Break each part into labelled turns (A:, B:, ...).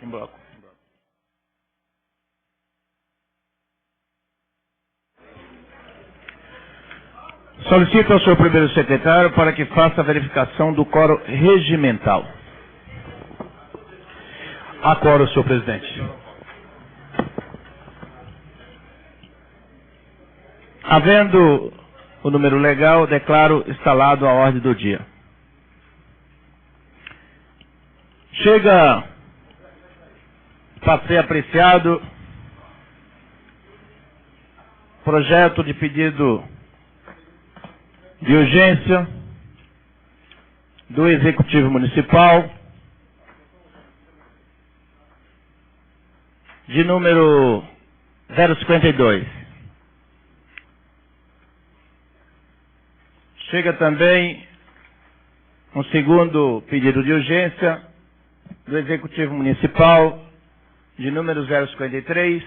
A: Em bloco. Solicito ao senhor primeiro secretário para que faça a verificação do quórum regimental.
B: Há quórum, senhor presidente.
A: Havendo o número legal, declaro instalado a ordem do dia. Chega para ser apreciado projeto de pedido de urgência do Executivo Municipal de número 052. Chega também um segundo pedido de urgência do Executivo Municipal de número 053.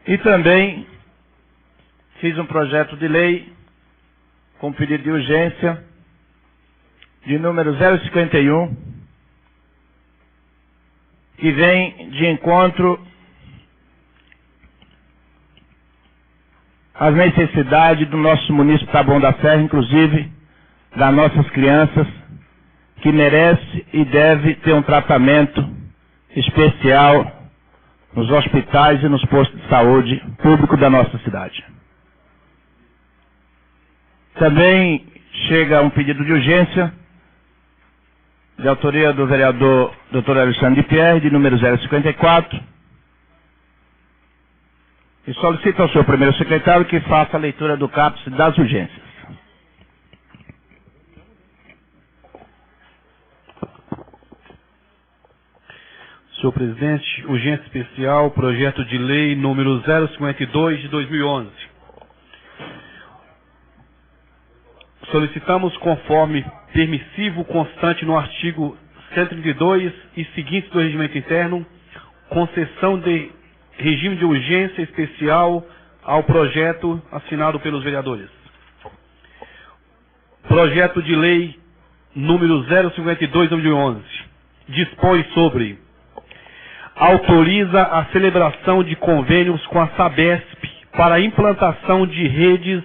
A: E também fiz um projeto de lei com pedido de urgência de número 051, que vem de encontro às necessidades do nosso município Taboão da Serra, inclusive das nossas crianças, que merece e deve ter um tratamento especial nos hospitais e nos postos de saúde público da nossa cidade. Também chega um pedido de urgência de autoria do vereador Dr. Alexandre de Pierre, de número 054, e solicito ao senhor primeiro secretário que faça a leitura do caput das urgências.
B: Senhor presidente, urgência especial, projeto de lei número 052 de 2011. Solicitamos, conforme permissivo constante no artigo 132 e seguintes do regimento interno, concessão de regime de urgência especial ao projeto assinado pelos vereadores. Projeto de lei número 052 de 2011 dispõe sobre: autoriza a celebração de convênios com a Sabesp para a implantação de redes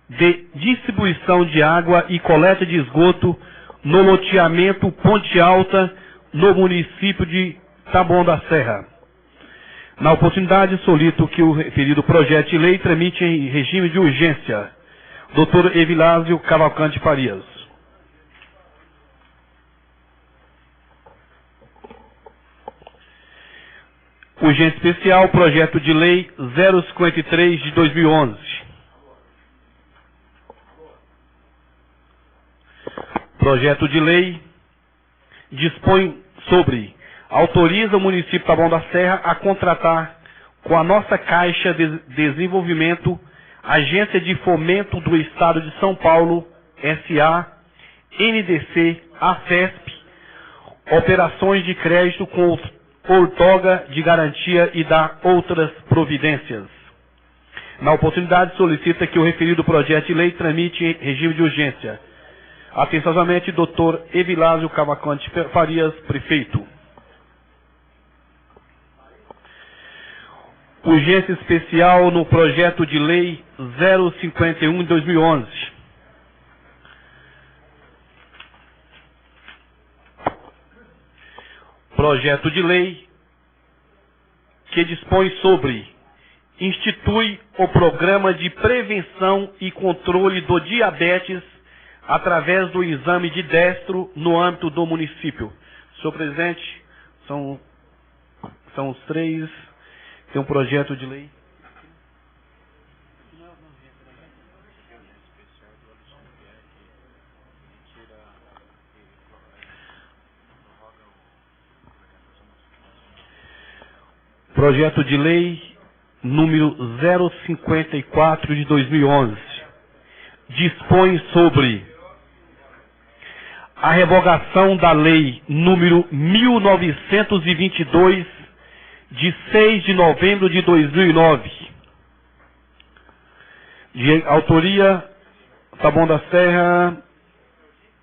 B: de distribuição de água e coleta de esgoto no loteamento Ponte Alta, no município de Taboão da Serra. Na oportunidade, solicito que o referido projeto de lei tramite em regime de urgência. Dr. Evilásio Cavalcante Farias. Urgência especial, projeto de lei 053 de 2011. Projeto de lei dispõe sobre: autoriza o município de Taboão da Serra a contratar com a nossa Caixa de Desenvolvimento, Agência de Fomento do Estado de São Paulo, SA, NDC, AFESP, operações de crédito com outorga de garantia e dar outras providências. Na oportunidade, solicita que o referido projeto de lei tramite em regime de urgência. Atenciosamente, Dr. Evilásio Cavalcante Farias, prefeito. Urgência especial no projeto de lei 051 de 2011. Projeto de lei que dispõe sobre: institui o programa de prevenção e controle do diabetes através do exame de destro no âmbito do município. Senhor presidente, são os três. Tem um projeto de lei. Projeto de lei número 054 de 2011. Dispõe sobre a revogação da lei número 1922 de 6 de novembro de 2009, de autoria Taboão da Serra,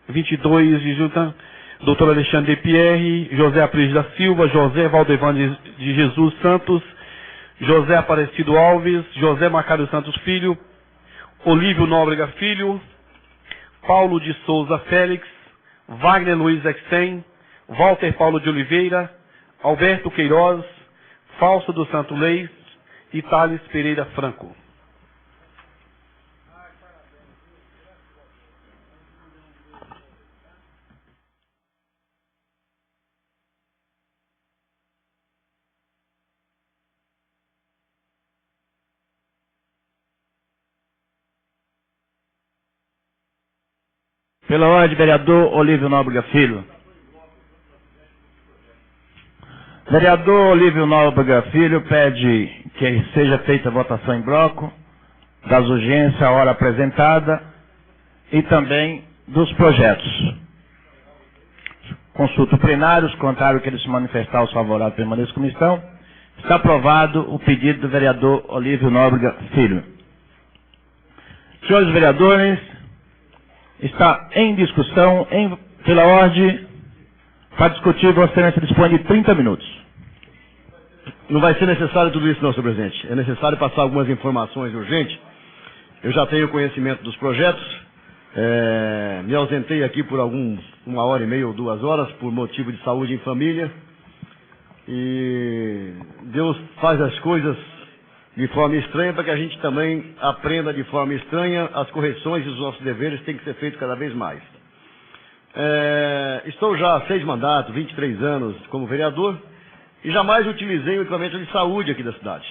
B: 22 de junho, Dr. Alexandre de Pierre, José Aprígio da Silva, José Valdevan de Jesus Santos, José Aparecido Alves, José Macário Santos Filho, Olívio Nóbrega Filho, Paulo de Souza Félix, Wagner Luiz Exen, Walter Paulo de Oliveira, Alberto Queiroz, Fausto do Santo Leis e Thales Pereira Franco.
A: Pela ordem, vereador Olívio Nóbrega Filho. Vereador Olívio Nóbrega Filho pede que seja feita a votação em bloco das urgências, a hora apresentada e também dos projetos. Consulta o plenário, os contrários que ele se manifestar, os favoráveis permaneçam como estão. Está aprovado o pedido do vereador Olívio Nóbrega Filho. Senhores vereadores, está em discussão, pela ordem, para discutir, Vossa Excelência dispõe de 30 minutos.
C: Não vai ser necessário tudo isso não, senhor presidente. É necessário passar algumas informações urgentes. Eu já tenho conhecimento dos projetos. Me ausentei aqui por 1h30 ou 2 horas, por motivo de saúde em família. E Deus faz as coisas de forma estranha para que a gente também aprenda de forma estranha. As correções e os nossos deveres têm que ser feitos cada vez mais. Estou já há 6 mandatos, 23 anos como vereador e jamais utilizei o equipamento de saúde aqui da cidade.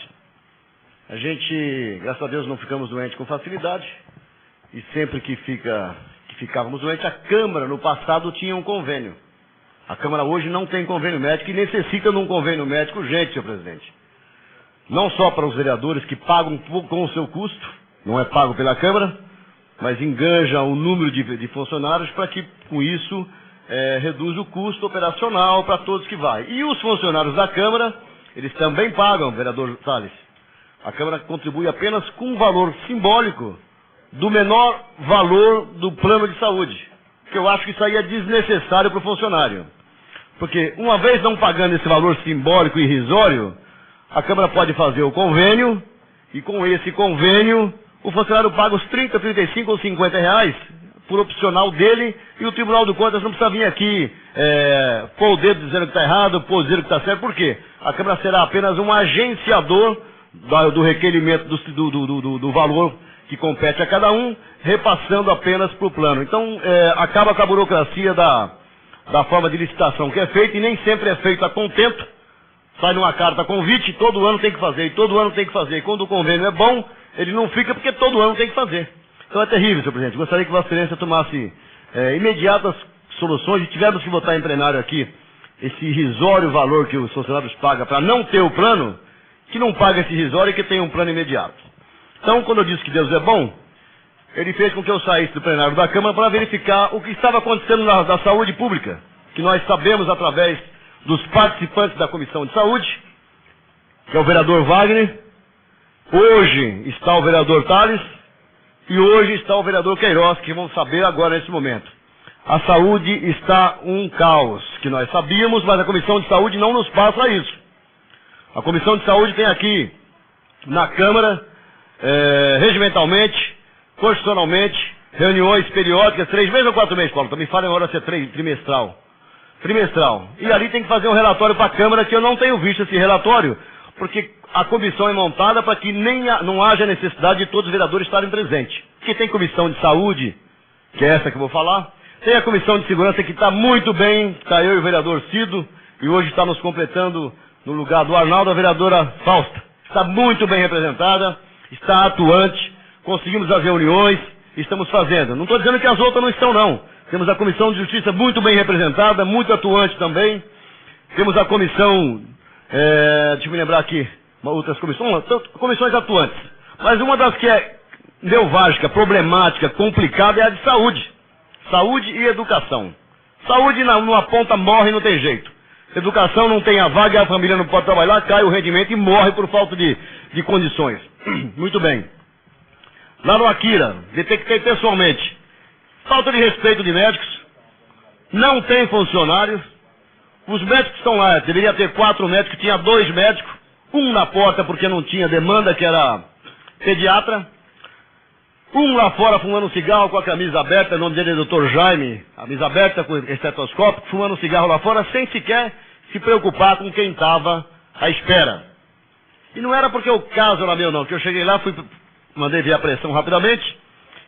C: A gente, graças a Deus, não ficamos doentes com facilidade e sempre que ficávamos doentes, a Câmara no passado tinha um convênio. A Câmara hoje não tem convênio médico e necessita de um convênio médico urgente, senhor presidente. Não só para os vereadores que pagam com o seu custo, não é pago pela Câmara, mas enganja o número de funcionários para que, com isso, reduz o custo operacional para todos que vai. E os funcionários da Câmara, eles também pagam, vereador Thales. A Câmara contribui apenas com um valor simbólico do menor valor do plano de saúde. Que eu acho que isso aí é desnecessário para o funcionário. Porque, uma vez não pagando esse valor simbólico e irrisório, a Câmara pode fazer o convênio, e com esse convênio, o funcionário paga os 30, 35 ou 50 reais por opcional dele, e o Tribunal de Contas não precisa vir aqui pôr o dedo dizendo que está errado, pôr o dedo que está certo. Por quê? A Câmara será apenas um agenciador do requerimento do valor que compete a cada um, repassando apenas para o plano. Então, acaba com a burocracia da forma de licitação que é feita, e nem sempre é feita a contento. Sai numa carta convite, todo ano tem que fazer, e todo ano tem que fazer. E quando o convênio é bom, ele não fica porque todo ano tem que fazer. Então é terrível, senhor presidente. Gostaria que Vossa Excelência tomasse imediatas soluções, e tivermos que votar em plenário aqui esse irrisório valor que os funcionários pagam para não ter o plano, que não paga esse irrisório e que tenha um plano imediato. Então, quando eu disse que Deus é bom, ele fez com que eu saísse do plenário da Câmara para verificar o que estava acontecendo na saúde pública, que nós sabemos através dos participantes da Comissão de Saúde, que é o vereador Wagner, hoje está o vereador Thales, e hoje está o vereador Queiroz, que vão saber agora nesse momento. A saúde está um caos, que nós sabíamos, mas a Comissão de Saúde não nos passa isso. A Comissão de Saúde tem aqui, na Câmara, regimentalmente, constitucionalmente, reuniões periódicas, 3 meses ou 4 meses, Paulo? Também fala em hora de ser trimestral. E ali tem que fazer um relatório para a Câmara, que eu não tenho visto esse relatório, porque a comissão é montada para que não haja necessidade de todos os vereadores estarem presentes. Porque tem comissão de saúde, que é essa que eu vou falar, tem a comissão de segurança que está muito bem, está eu e o vereador Cido, e hoje está nos completando no lugar do Arnaldo, a vereadora Fausta. Está muito bem representada, está atuante, conseguimos as reuniões, estamos fazendo. Não estou dizendo que as outras não estão, não. Temos a Comissão de Justiça muito bem representada, muito atuante também. Temos a comissão, deixa eu me lembrar aqui, outras comissões atuantes. Mas uma das que é neurálgica, problemática, complicada é a de saúde. Saúde e educação. Saúde numa ponta morre, não tem jeito. Educação não tem a vaga, a família não pode trabalhar, cai o rendimento e morre por falta de condições. Muito bem. lá no Akira, detectei pessoalmente, falta de respeito de médicos, não tem funcionários, os médicos que estão lá, deveria ter 4 médicos, tinha 2 médicos, um na porta porque não tinha demanda, que era pediatra, um lá fora fumando um cigarro com a camisa aberta, o nome dele é Dr. Jaime, a camisa aberta com estetoscópio, fumando um cigarro lá fora, sem sequer se preocupar com quem estava à espera. E não era porque o caso era meu não, que eu cheguei lá, mandei ver a pressão rapidamente,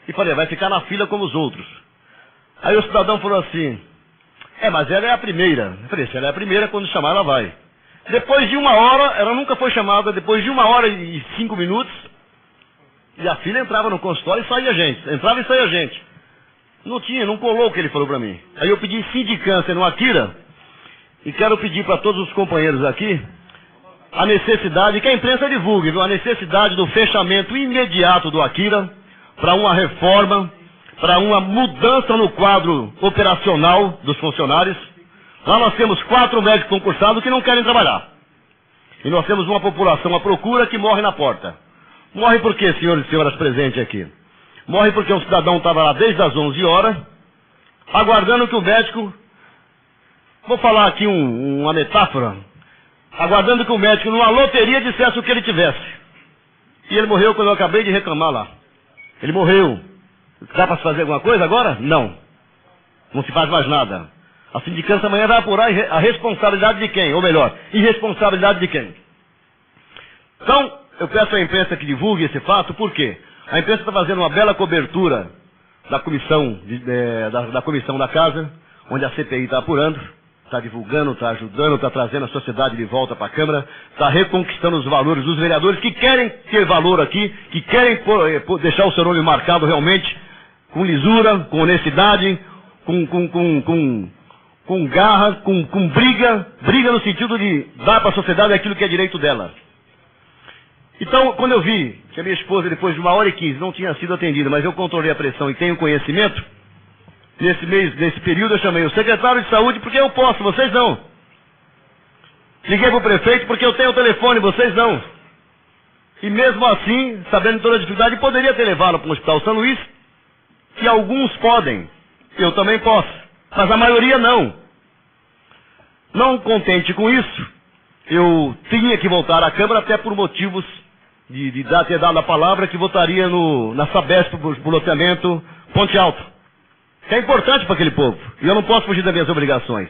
C: e falei, vai ficar na fila como os outros. Aí o cidadão falou assim, mas ela é a primeira. Eu falei, se ela é a primeira, quando chamar ela vai. Depois de 1 hora, ela nunca foi chamada, depois de 1 hora e 5 minutos, e a fila entrava no consultório e saía gente. Entrava e saía gente. Não colou o que ele falou para mim. Aí eu pedi sindicância no Akira, e quero pedir para todos os companheiros aqui, a necessidade, que a imprensa divulgue, viu? A necessidade do fechamento imediato do Akira, para uma reforma, para uma mudança no quadro operacional dos funcionários. Lá nós temos 4 médicos concursados que não querem trabalhar. E nós temos uma população à procura que morre na porta. Morre por quê, senhores e senhoras presentes aqui? Morre porque um cidadão estava lá desde as 11 horas, aguardando que o médico, vou falar aqui uma metáfora, aguardando que o médico, numa loteria, dissesse o que ele tivesse. E ele morreu quando eu acabei de reclamar lá. Ele morreu. Dá para se fazer alguma coisa agora? Não. Não se faz mais nada. A sindicância amanhã vai apurar a responsabilidade de quem? Ou melhor, irresponsabilidade de quem? Então, eu peço à imprensa que divulgue esse fato, por quê? A imprensa está fazendo uma bela cobertura da comissão, da comissão da casa, onde a CPI está apurando, está divulgando, está ajudando, está trazendo a sociedade de volta para a Câmara, está reconquistando os valores dos vereadores que querem ter valor aqui, que querem deixar o seu nome marcado realmente com lisura, com honestidade, com garra, com briga no sentido de dar para a sociedade aquilo que é direito dela. Então, quando eu vi que a minha esposa, depois de 1h15, não tinha sido atendida, mas eu controlei a pressão e tenho conhecimento, nesse período eu chamei o secretário de saúde porque eu posso, vocês não. Liguei para o prefeito porque eu tenho o telefone, vocês não. E mesmo assim, sabendo toda a dificuldade, poderia ter levado para o Hospital São Luís, que alguns podem, eu também posso, mas a maioria não. Não contente com isso, eu tinha que voltar à Câmara até por motivos de ter dado a palavra que votaria na Sabesp por loteamento Ponte Alto. Que é importante para aquele povo. E eu não posso fugir das minhas obrigações.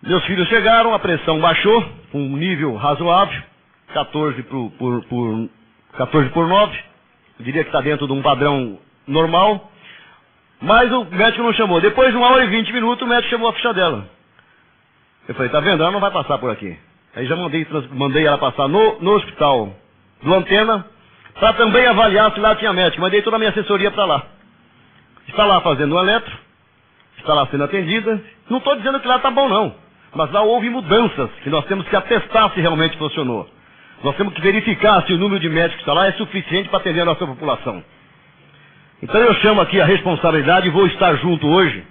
C: Meus filhos chegaram, a pressão baixou, um nível razoável, 14 por 9. Eu diria que está dentro de um padrão normal. Mas o médico não chamou. Depois de 1h20, o médico chamou a ficha dela. Eu falei, tá vendo? Ela não vai passar por aqui. Aí já mandei ela passar no hospital do Antena, para também avaliar se lá tinha médico. Mandei toda a minha assessoria para lá. Está lá fazendo um eletro, está lá sendo atendida. Não estou dizendo que lá está bom não, mas lá houve mudanças que nós temos que atestar se realmente funcionou. Nós temos que verificar se o número de médicos que está lá é suficiente para atender a nossa população. Então eu chamo aqui a responsabilidade e vou estar junto hoje.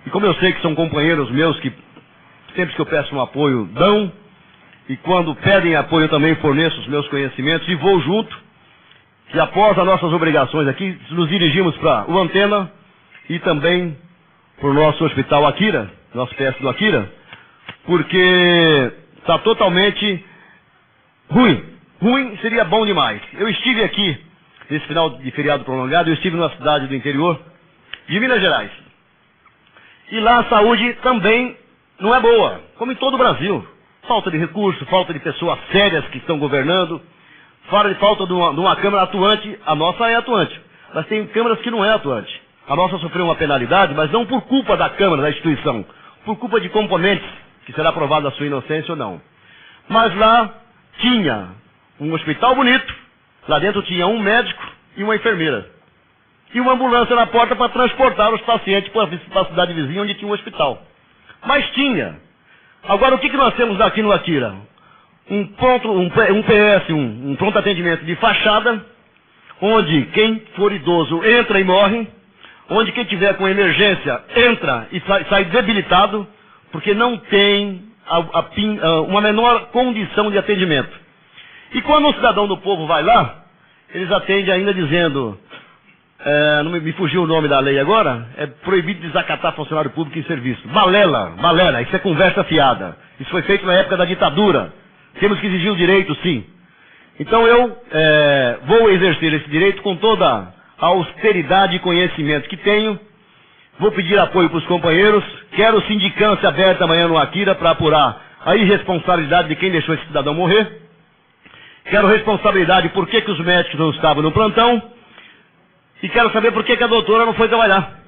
C: E como eu sei que são companheiros meus que sempre que eu peço um apoio dão, e quando pedem apoio eu também forneço os meus conhecimentos e vou junto. Que após as nossas obrigações aqui, nos dirigimos para o Antena e também para o nosso hospital Akira, nosso PS do Akira, porque está totalmente ruim. Ruim seria bom demais. Eu estive aqui, nesse final de feriado prolongado, eu estive numa cidade do interior de Minas Gerais. E lá a saúde também não é boa, como em todo o Brasil. Falta de recursos, falta de pessoas sérias que estão governando. Falta de uma Câmara atuante, a nossa é atuante, mas tem câmaras que não é atuante. A nossa sofreu uma penalidade, mas não por culpa da Câmara, da instituição, por culpa de componentes, que será provado a sua inocência ou não. Mas lá tinha um hospital bonito, lá dentro tinha um médico e uma enfermeira. E uma ambulância na porta para transportar os pacientes para a cidade vizinha onde tinha um hospital. Mas tinha. Agora o que nós temos aqui no Akira? Um PS, um pronto atendimento de fachada, onde quem for idoso entra e morre, onde quem tiver com emergência entra e sai debilitado, porque não tem uma menor condição de atendimento. E quando um cidadão do povo vai lá, eles atendem ainda dizendo, não me fugiu o nome da lei agora, é proibido desacatar funcionário público em serviço. Balela, isso é conversa fiada. Isso foi feito na época da ditadura. Temos que exigir o direito, sim. Então eu vou exercer esse direito com toda a austeridade e conhecimento que tenho. Vou pedir apoio para os companheiros. Quero sindicância aberta amanhã no Akira para apurar a irresponsabilidade de quem deixou esse cidadão morrer. Quero responsabilidade por que os médicos não estavam no plantão. E quero saber por que a doutora não foi trabalhar.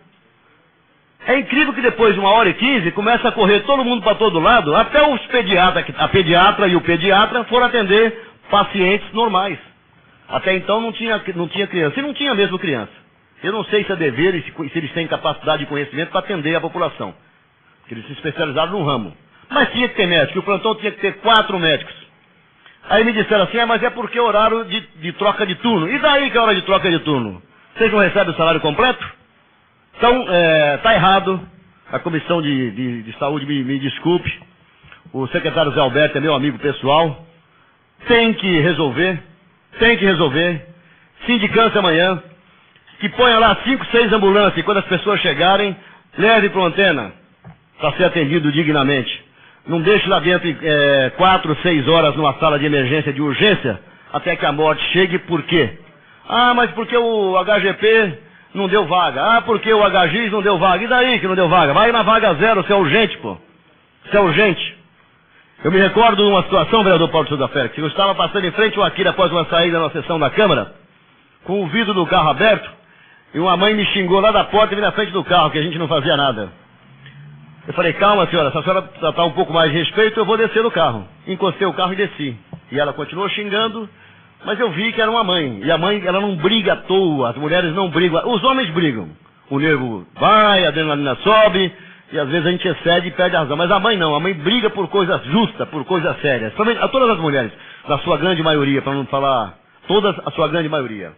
C: É incrível que depois de 1h15 começa a correr todo mundo para todo lado, até os pediatras, a pediatra e o pediatra foram atender pacientes normais. Até então não tinha criança. E não tinha mesmo criança. Eu não sei se é dever e se eles têm capacidade e conhecimento para atender a população. Porque eles se especializaram no ramo. Mas tinha que ter médico. O plantão tinha que ter 4 médicos. Aí me disseram assim, mas é porque é horário de troca de turno. E daí que é hora de troca de turno? Vocês não recebem o salário completo? Então, está errado. A Comissão de Saúde me desculpe. O secretário Zé Alberto é meu amigo pessoal. Tem que resolver. Sindicância amanhã. Que ponha lá 5, 6 ambulâncias. E quando as pessoas chegarem, leve para uma antena. Para ser atendido dignamente. Não deixe lá dentro 4, 6 horas numa sala de emergência, de urgência, até que a morte chegue. Por quê? Ah, mas porque o HGP não deu vaga. Ah, porque o HGIS não deu vaga. E daí que não deu vaga? Vai na vaga 0, isso é urgente, pô. Isso é urgente. Eu me recordo de uma situação, vereador Paulo Souza Félix, que eu estava passando em frente ao Akira após uma saída na sessão da Câmara, com o vidro do carro aberto, e uma mãe me xingou lá da porta e veio na frente do carro, que a gente não fazia nada. Eu falei, calma senhora, se a senhora tratar um pouco mais de respeito, eu vou descer do carro. Encostei o carro e desci. E ela continuou xingando, mas eu vi que era uma mãe. E a mãe, ela não briga à toa, as mulheres não brigam. Os homens brigam. O nervo vai, a adrenalina sobe, e às vezes a gente excede e perde a razão. Mas a mãe não, a mãe briga por coisas justas, por coisas sérias. A todas as mulheres, na sua grande maioria, para não falar todas, a sua grande maioria.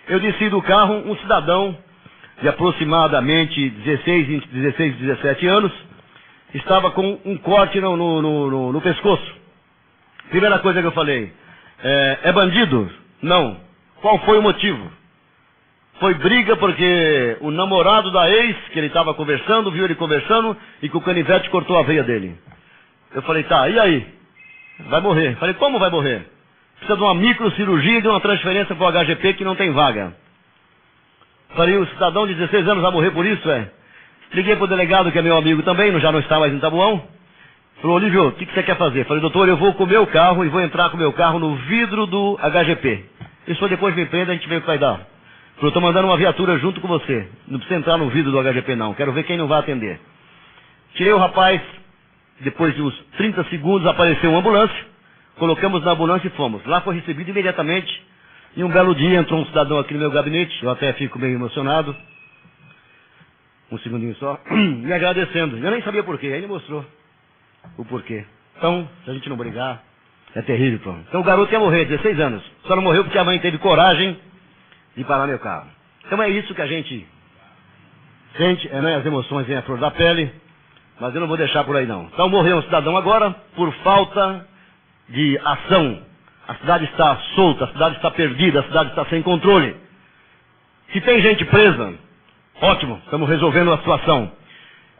C: Eu desci do carro, um cidadão de aproximadamente 16, 17 anos, estava com um corte no pescoço. Primeira coisa que eu falei, é bandido? Não. Qual foi o motivo? Foi briga porque o namorado da ex, que ele estava conversando, viu ele conversando, e que o canivete cortou a veia dele. Eu falei, tá, e aí? Vai morrer. Falei, como vai morrer? Precisa de uma microcirurgia e de uma transferência para o HGP que não tem vaga. Falei, o cidadão de 16 anos vai morrer por isso, Liguei para o delegado, que é meu amigo também, já não está mais em Taboão. Falou, Olívio, o que você quer fazer? Falei, doutor, eu vou com o meu carro e vou entrar com o meu carro no vidro do HGP. Isso depois me prenda, a gente vê o que vai dar. Falou, estou mandando uma viatura junto com você. Não precisa entrar no vidro do HGP não, quero ver quem não vai atender. Tirei o rapaz, depois de uns 30 segundos apareceu uma ambulância, colocamos na ambulância e fomos. Lá foi recebido imediatamente, e um belo dia entrou um cidadão aqui no meu gabinete, eu até fico meio emocionado. Um segundinho só, me agradecendo. Eu nem sabia porquê, aí ele mostrou o porquê. Então, se a gente não brigar, é terrível, pô. Então o garoto ia morrer, 16 anos. Só não morreu porque a mãe teve coragem de parar meu carro. Então é isso que a gente sente, as emoções vêm à flor da pele, mas eu não vou deixar por aí não. Então morreu um cidadão agora por falta de ação. A cidade está solta, a cidade está perdida, a cidade está sem controle. Se tem gente presa, ótimo, estamos resolvendo a situação.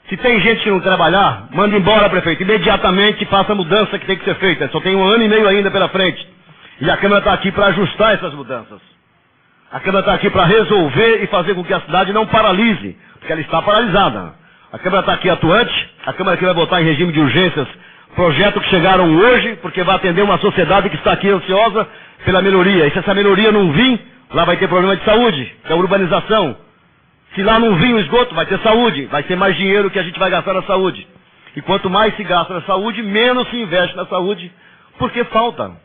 C: Se tem gente que não trabalhar, manda embora, prefeito. Imediatamente faça a mudança que tem que ser feita. Só tem 1 ano e meio ainda pela frente. E a Câmara está aqui para ajustar essas mudanças. A Câmara está aqui para resolver e fazer com que a cidade não paralise, porque ela está paralisada. A Câmara está aqui atuante, a Câmara aqui vai botar em regime de urgências projetos que chegaram hoje, porque vai atender uma sociedade que está aqui ansiosa pela melhoria. E se essa melhoria não vir, lá vai ter problema de saúde, que é a urbanização. Se lá não vir o esgoto, vai ter saúde, vai ter mais dinheiro que a gente vai gastar na saúde. E quanto mais se gasta na saúde, menos se investe na saúde, porque falta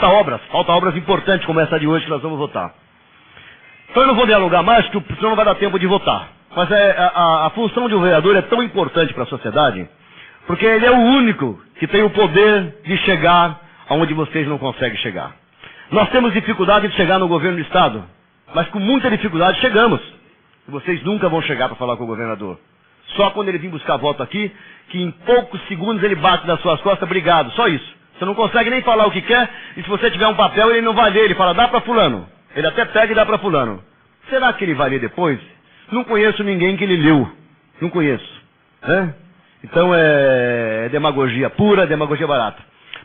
C: obras importantes como essa de hoje que nós vamos votar. Então eu não vou dialogar mais, porque senão não vai dar tempo de votar. Mas a função de um vereador é tão importante para a sociedade, porque ele é o único que tem o poder de chegar aonde vocês não conseguem chegar. Nós temos dificuldade de chegar no governo do Estado, mas com muita dificuldade chegamos. E vocês nunca vão chegar para falar com o governador. Só quando ele vir buscar voto aqui, que em poucos segundos ele bate nas suas costas, obrigado, só isso. Você não consegue nem falar o que quer, e se você tiver um papel, ele não vai ler, ele fala, dá para fulano. Ele até pega e dá para fulano. Será que ele vai ler depois? Não conheço ninguém que ele leu. Não conheço. Né? Então é demagogia pura, demagogia barata.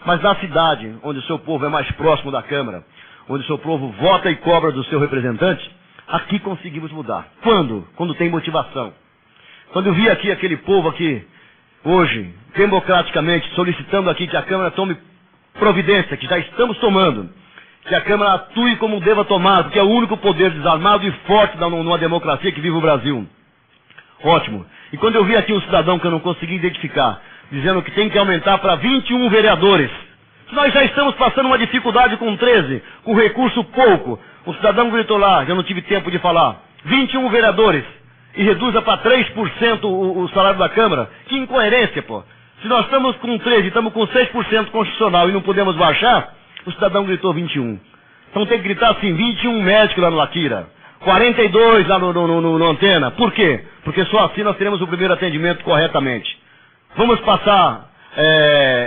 C: Mas na cidade, onde o seu povo é mais próximo da Câmara, onde o seu povo vota e cobra do seu representante, aqui conseguimos mudar. Quando? Quando tem motivação. Quando eu vi aqui aquele povo aqui, hoje, democraticamente, solicitando aqui que a Câmara tome providência, que já estamos tomando, que a Câmara atue como deva tomar, porque é o único poder desarmado e forte numa democracia que vive o Brasil. Ótimo. E quando eu vi aqui um cidadão que eu não consegui identificar, dizendo que tem que aumentar para 21 vereadores, nós já estamos passando uma dificuldade com 13, com recurso pouco. O cidadão gritou lá, já não tive tempo de falar, 21 vereadores, e reduza para 3% o salário da Câmara. Que incoerência, pô. Se nós estamos com 13, estamos com 6% constitucional e não podemos baixar, o cidadão gritou 21. Então tem que gritar assim, 21 médicos lá no Laquira, 42 lá no Antena. Por quê? Porque só assim nós teremos o primeiro atendimento corretamente. Vamos passar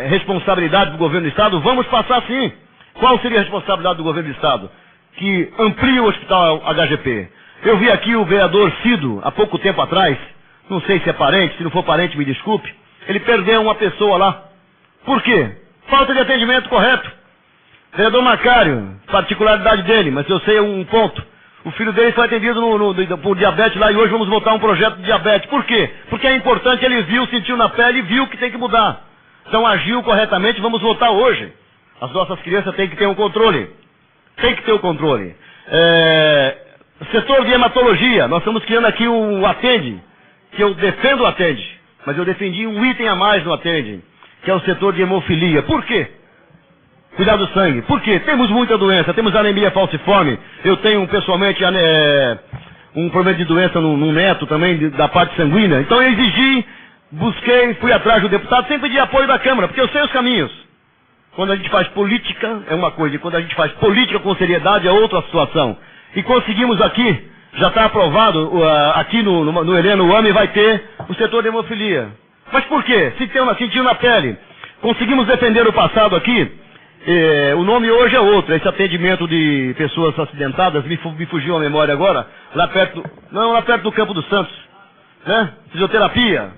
C: responsabilidade do governo do Estado? Vamos passar sim. Qual seria a responsabilidade do governo do Estado? Que amplie o hospital HGP. Eu vi aqui o vereador Cido, há pouco tempo atrás, não sei se é parente, se não for parente me desculpe, ele perdeu uma pessoa lá. Por quê? Falta de atendimento correto. Vereador Macário, particularidade dele, mas eu sei um ponto. O filho dele foi atendido por diabetes lá e hoje vamos votar um projeto de diabetes. Por quê? Porque é importante, ele viu, sentiu na pele e viu que tem que mudar. Então agiu corretamente, vamos votar hoje. As nossas crianças têm que ter um controle. Tem que ter o controle. Setor de hematologia, nós estamos criando aqui o Atende, que eu defendo o Atende, mas eu defendi um item a mais no Atende, que é o setor de hemofilia. Por quê? Cuidar do sangue. Por quê? Temos muita doença, temos anemia falciforme, eu tenho pessoalmente um problema de doença no neto também, da parte sanguínea. Então eu exigi, busquei, fui atrás do deputado, sem pedir apoio da Câmara, porque eu sei os caminhos. Quando a gente faz política é uma coisa, e quando a gente faz política com seriedade é outra situação. E conseguimos aqui, já está aprovado, aqui no Heleno, o AME vai ter o setor de hemofilia. Mas por quê? Sentiu na pele. Conseguimos defender o passado aqui, o nome hoje é outro, esse atendimento de pessoas acidentadas, me fugiu a memória agora, lá perto do Campo dos Santos, né? Fisioterapia.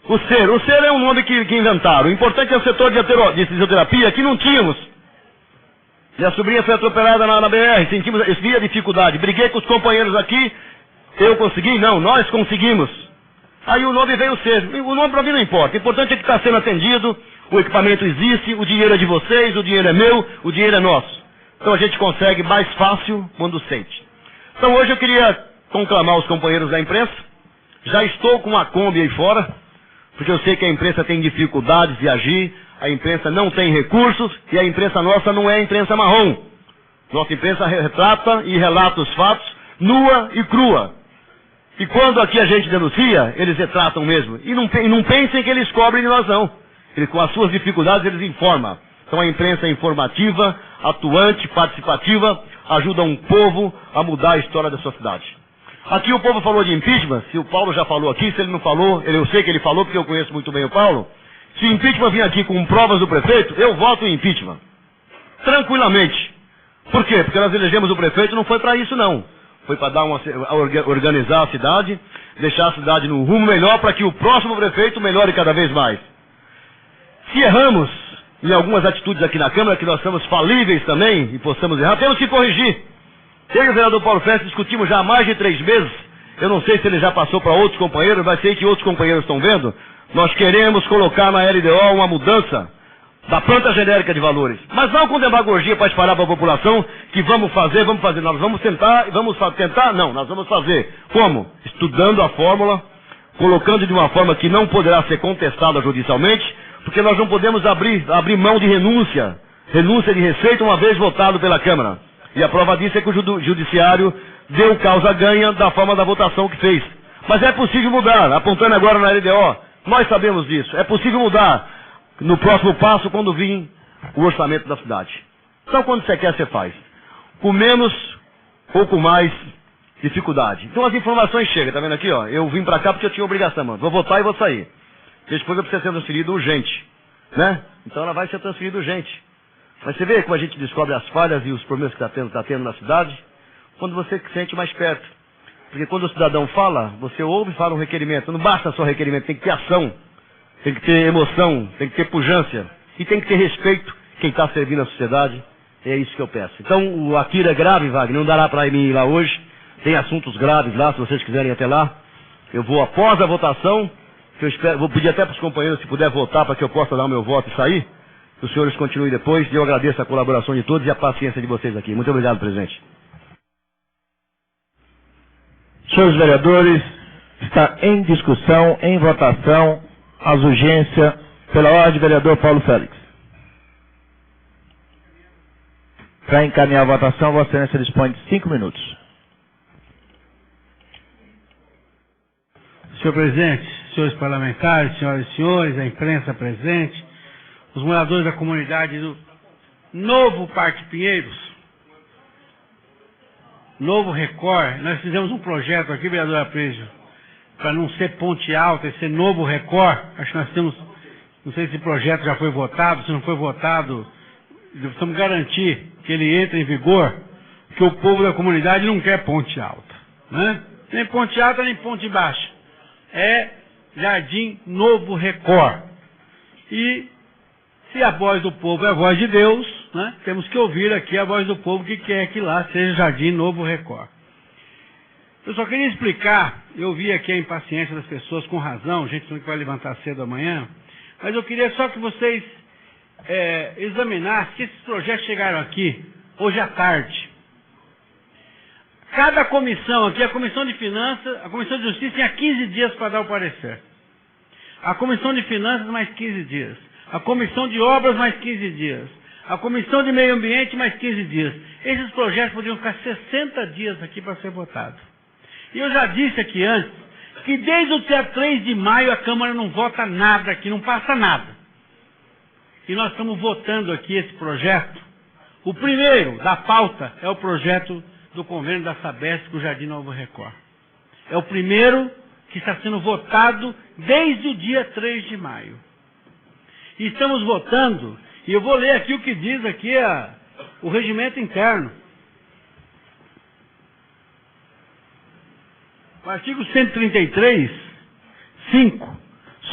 C: O SER é um nome que inventaram. O importante é o setor de fisioterapia, que não tínhamos. Minha sobrinha foi atropelada na BR, eu vi a dificuldade, briguei com os companheiros aqui, eu consegui? Não, nós conseguimos. Aí o nome veio ser, o nome para mim não importa, o importante é que está sendo atendido, o equipamento existe, o dinheiro é de vocês, o dinheiro é meu, o dinheiro é nosso. Então a gente consegue mais fácil quando sente. Então hoje eu queria conclamar os companheiros da imprensa, já estou com uma Kombi aí fora, porque eu sei que a imprensa tem dificuldades de agir, a imprensa não tem recursos e a imprensa nossa não é a imprensa marrom. Nossa imprensa retrata e relata os fatos nua e crua. E quando aqui a gente denuncia, eles retratam mesmo. E não pensem que eles cobrem de nós não. Com as suas dificuldades eles informam. Então a imprensa é informativa, atuante, participativa, ajuda um povo a mudar a história da sua cidade. Aqui o povo falou de impeachment, se o Paulo já falou aqui, se ele não falou, eu sei que ele falou porque eu conheço muito bem o Paulo. Se impeachment vir aqui com provas do prefeito, eu voto em impeachment. Tranquilamente. Por quê? Porque nós elegemos o prefeito, não foi para isso não. Foi para organizar a cidade, deixar a cidade no rumo melhor para que o próximo prefeito melhore cada vez mais. Se erramos em algumas atitudes aqui na Câmara, que nós somos falíveis também e possamos errar, temos que corrigir. Eu e o vereador Paulo Festa discutimos já há mais de 3 meses, eu não sei se ele já passou para outros companheiros, mas sei que outros companheiros estão vendo. Nós queremos colocar na LDO uma mudança da planta genérica de valores. Mas não com demagogia para espalhar para a população que vamos fazer. Nós vamos tentar, não, nós vamos fazer. Como? Estudando a fórmula, colocando de uma forma que não poderá ser contestada judicialmente, porque nós não podemos abrir mão de renúncia de receita uma vez votado pela Câmara. E a prova disso é que o Judiciário deu causa ganha da forma da votação que fez. Mas é possível mudar, apontando agora na LDO. Nós sabemos disso. É possível mudar no próximo passo quando vir o orçamento da cidade. Então quando você quer, você faz. Com menos ou com mais dificuldade. Então as informações chegam, tá vendo aqui, ó? Eu vim pra cá porque eu tinha obrigação, mano. Vou votar e vou sair. Depois eu preciso ser transferido urgente, né? Então ela vai ser transferida urgente. Mas você vê como a gente descobre as falhas e os problemas que está tendo na cidade, quando você se sente mais perto. Porque quando o cidadão fala, você ouve e fala um requerimento. Não basta só requerimento, tem que ter ação, tem que ter emoção, tem que ter pujança e tem que ter respeito quem está servindo a sociedade. É isso que eu peço. Então, aquilo é grave, Wagner, não dará para mim ir lá hoje. Tem assuntos graves lá, se vocês quiserem ir até lá. Eu vou após a votação, que eu espero, vou pedir até para os companheiros, se puder votar, para que eu possa dar o meu voto e sair. Que os senhores continuem depois. E eu agradeço a colaboração de todos e a paciência de vocês aqui. Muito obrigado, presidente.
A: Senhores vereadores, está em discussão, em votação, as urgências, pela ordem, vereador Paulo Félix. Para encaminhar a votação, Vossa Excelência dispõe de 5 minutos.
D: Senhor presidente, senhores parlamentares, senhoras e senhores, a imprensa presente, os moradores da comunidade do Novo Parque Pinheiros, Novo Record, nós fizemos um projeto aqui, vereador Aprejo, para não ser Ponte Alta, ser Novo Record. Acho que nós temos, não sei se esse projeto já foi votado, se não foi votado, precisamos garantir que ele entre em vigor, que o povo da comunidade não quer Ponte Alta, né? Nem Ponte Alta, nem Ponte Baixa. É Jardim Novo Record. E se a voz do povo é a voz de Deus, né, temos que ouvir aqui a voz do povo que quer que lá seja Jardim Novo Record. Eu só queria explicar, eu vi aqui a impaciência das pessoas com razão, gente que vai levantar cedo amanhã, mas eu queria só que vocês examinassem que esses projetos chegaram aqui hoje à tarde. Cada comissão aqui, a Comissão de Finanças, a Comissão de Justiça tinha 15 dias para dar o parecer. A Comissão de Finanças mais 15 dias. A Comissão de Obras mais 15 dias. A Comissão de Meio Ambiente mais 15 dias. Esses projetos podiam ficar 60 dias aqui para ser votados. E eu já disse aqui antes, que desde o dia 3 de maio a Câmara não vota nada aqui, não passa nada. E nós estamos votando aqui esse projeto. O primeiro da pauta é o projeto do convênio da Sabesp com o Jardim Novo Record. É o primeiro que está sendo votado desde o dia 3 de maio. E estamos votando, e eu vou ler aqui o que diz aqui o regimento interno. O artigo 133, 5.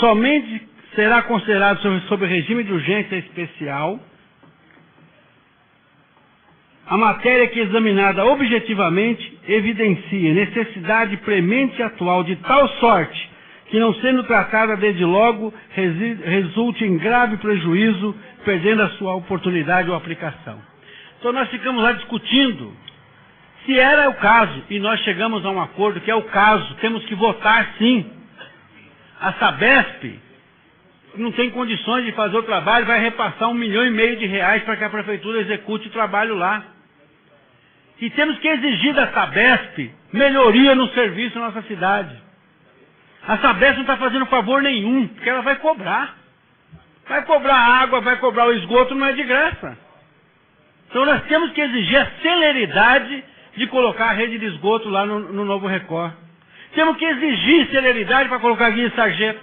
D: Somente será considerado sob regime de urgência especial a matéria que, examinada objetivamente, evidencia necessidade premente e atual de tal sorte que, não sendo tratada desde logo, resulte em grave prejuízo, perdendo a sua oportunidade ou aplicação. Então nós ficamos lá discutindo se era o caso, e nós chegamos a um acordo que é o caso, temos que votar sim. A Sabesp não tem condições de fazer o trabalho, vai repassar R$1,5 milhão para que a prefeitura execute o trabalho lá. E temos que exigir da Sabesp melhoria no serviço na nossa cidade. A Sabesp não está fazendo favor nenhum, porque ela vai cobrar. Vai cobrar água, vai cobrar o esgoto, não é de graça. Então nós temos que exigir a celeridade de colocar a rede de esgoto lá no Novo Record. Temos que exigir celeridade para colocar a guia sarjeta.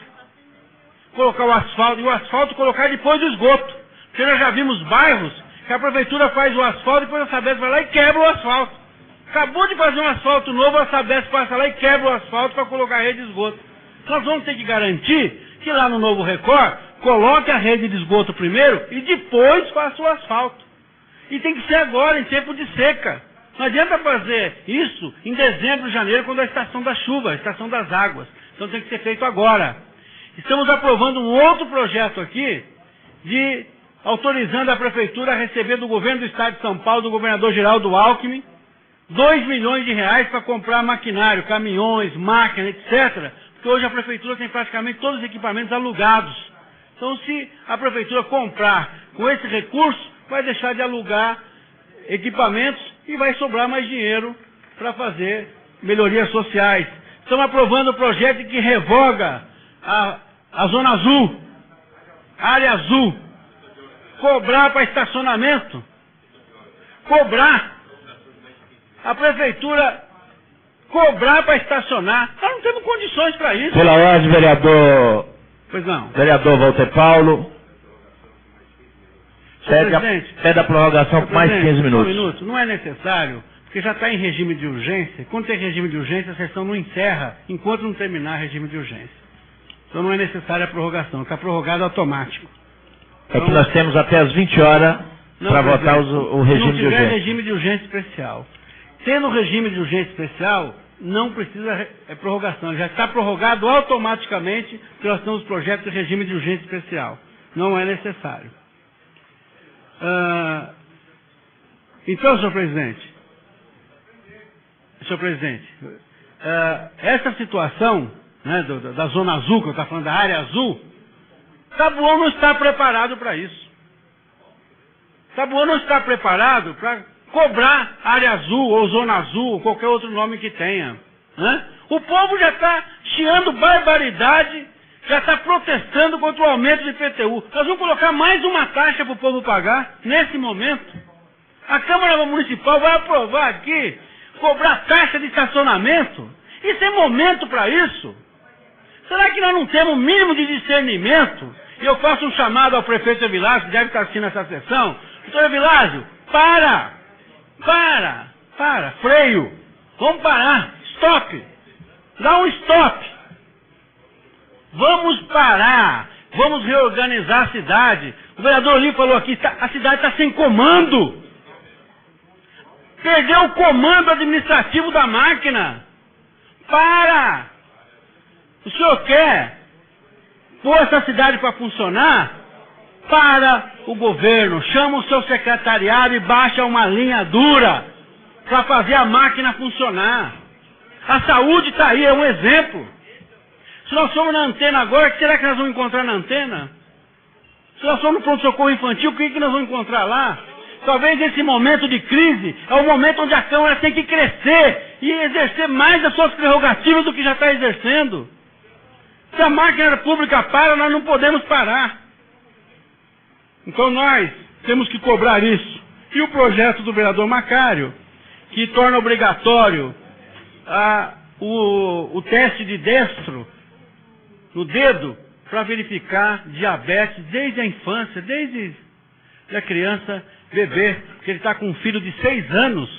D: Colocar o asfalto, e o asfalto colocar depois do esgoto. Porque nós já vimos bairros que a prefeitura faz o asfalto e depois a Sabesp vai lá e quebra o asfalto. Acabou de fazer um asfalto novo, a Sabesp passa lá e quebra o asfalto para colocar a rede de esgoto. Nós vamos ter que garantir que lá no Novo Record, coloque a rede de esgoto primeiro e depois faça o asfalto. E tem que ser agora, em tempo de seca. Não adianta fazer isso em dezembro, janeiro, quando é a estação da chuva, a estação das águas. Então tem que ser feito agora. Estamos aprovando um outro projeto aqui, autorizando a prefeitura a receber do governo do estado de São Paulo, do governador Geraldo Alckmin, R$2 milhões para comprar maquinário, caminhões, máquinas, etc. Porque hoje a prefeitura tem praticamente todos os equipamentos alugados. Então, se a prefeitura comprar com esse recurso, vai deixar de alugar equipamentos e vai sobrar mais dinheiro para fazer melhorias sociais. Estamos aprovando o projeto que revoga a Zona Azul, a área azul, cobrar para estacionamento, cobrar, a prefeitura cobrar para estacionar. Nós não temos condições para isso.
A: Pela ordem, vereador.
D: Pois não.
A: Vereador Walter Paulo. Pede a prorrogação por mais 15 minutos.
D: Um minuto. Não é necessário, porque já está em regime de urgência. Quando tem regime de urgência, a sessão não encerra enquanto não terminar regime de urgência. Então não é necessária a prorrogação, está prorrogado automático. Então,
A: é que nós temos até as 20 horas para votar o regime de urgência.
D: Se tiver regime de urgência especial. Tendo regime de urgência especial, não precisa prorrogação. Já está prorrogado automaticamente, porque nós temos projetos de regime de urgência especial. Não é necessário. Então, senhor presidente, essa situação, né, da zona azul, que eu estou falando da área azul, Taboão não está preparado para isso. Taboão não está preparado para cobrar área azul, ou zona azul, ou qualquer outro nome que tenha. Né? O povo já está chiando barbaridade, já está protestando contra o aumento de IPTU. Nós vamos colocar mais uma taxa para o povo pagar, nesse momento. A Câmara Municipal vai aprovar aqui, cobrar taxa de estacionamento. Isso é momento para isso? Será que nós não temos o mínimo de discernimento? E eu faço um chamado ao prefeito Evilásio, que deve estar assistindo essa sessão. Doutor Evilásio, freio. Vamos parar, stop. Dá um stop. Vamos parar, vamos reorganizar a cidade. O vereador Olívio falou aqui, a cidade está sem comando. Perdeu o comando administrativo da máquina. Para! O senhor quer pôr essa cidade para funcionar? Para o governo, chama o seu secretariado e baixa uma linha dura para fazer a máquina funcionar. A saúde está aí, é um exemplo. Se nós somos na antena agora, o que será que nós vamos encontrar na antena? Se nós somos no pronto-socorro infantil, o que nós vamos encontrar lá? Talvez esse momento de crise é o momento onde a Câmara tem que crescer e exercer mais as suas prerrogativas do que já está exercendo. Se a máquina pública para, nós não podemos parar. Então nós temos que cobrar isso. E o projeto do vereador Macário, que torna obrigatório o teste de destro no dedo para verificar diabetes desde a infância, desde a criança bebê, porque ele está com um filho de 6 anos.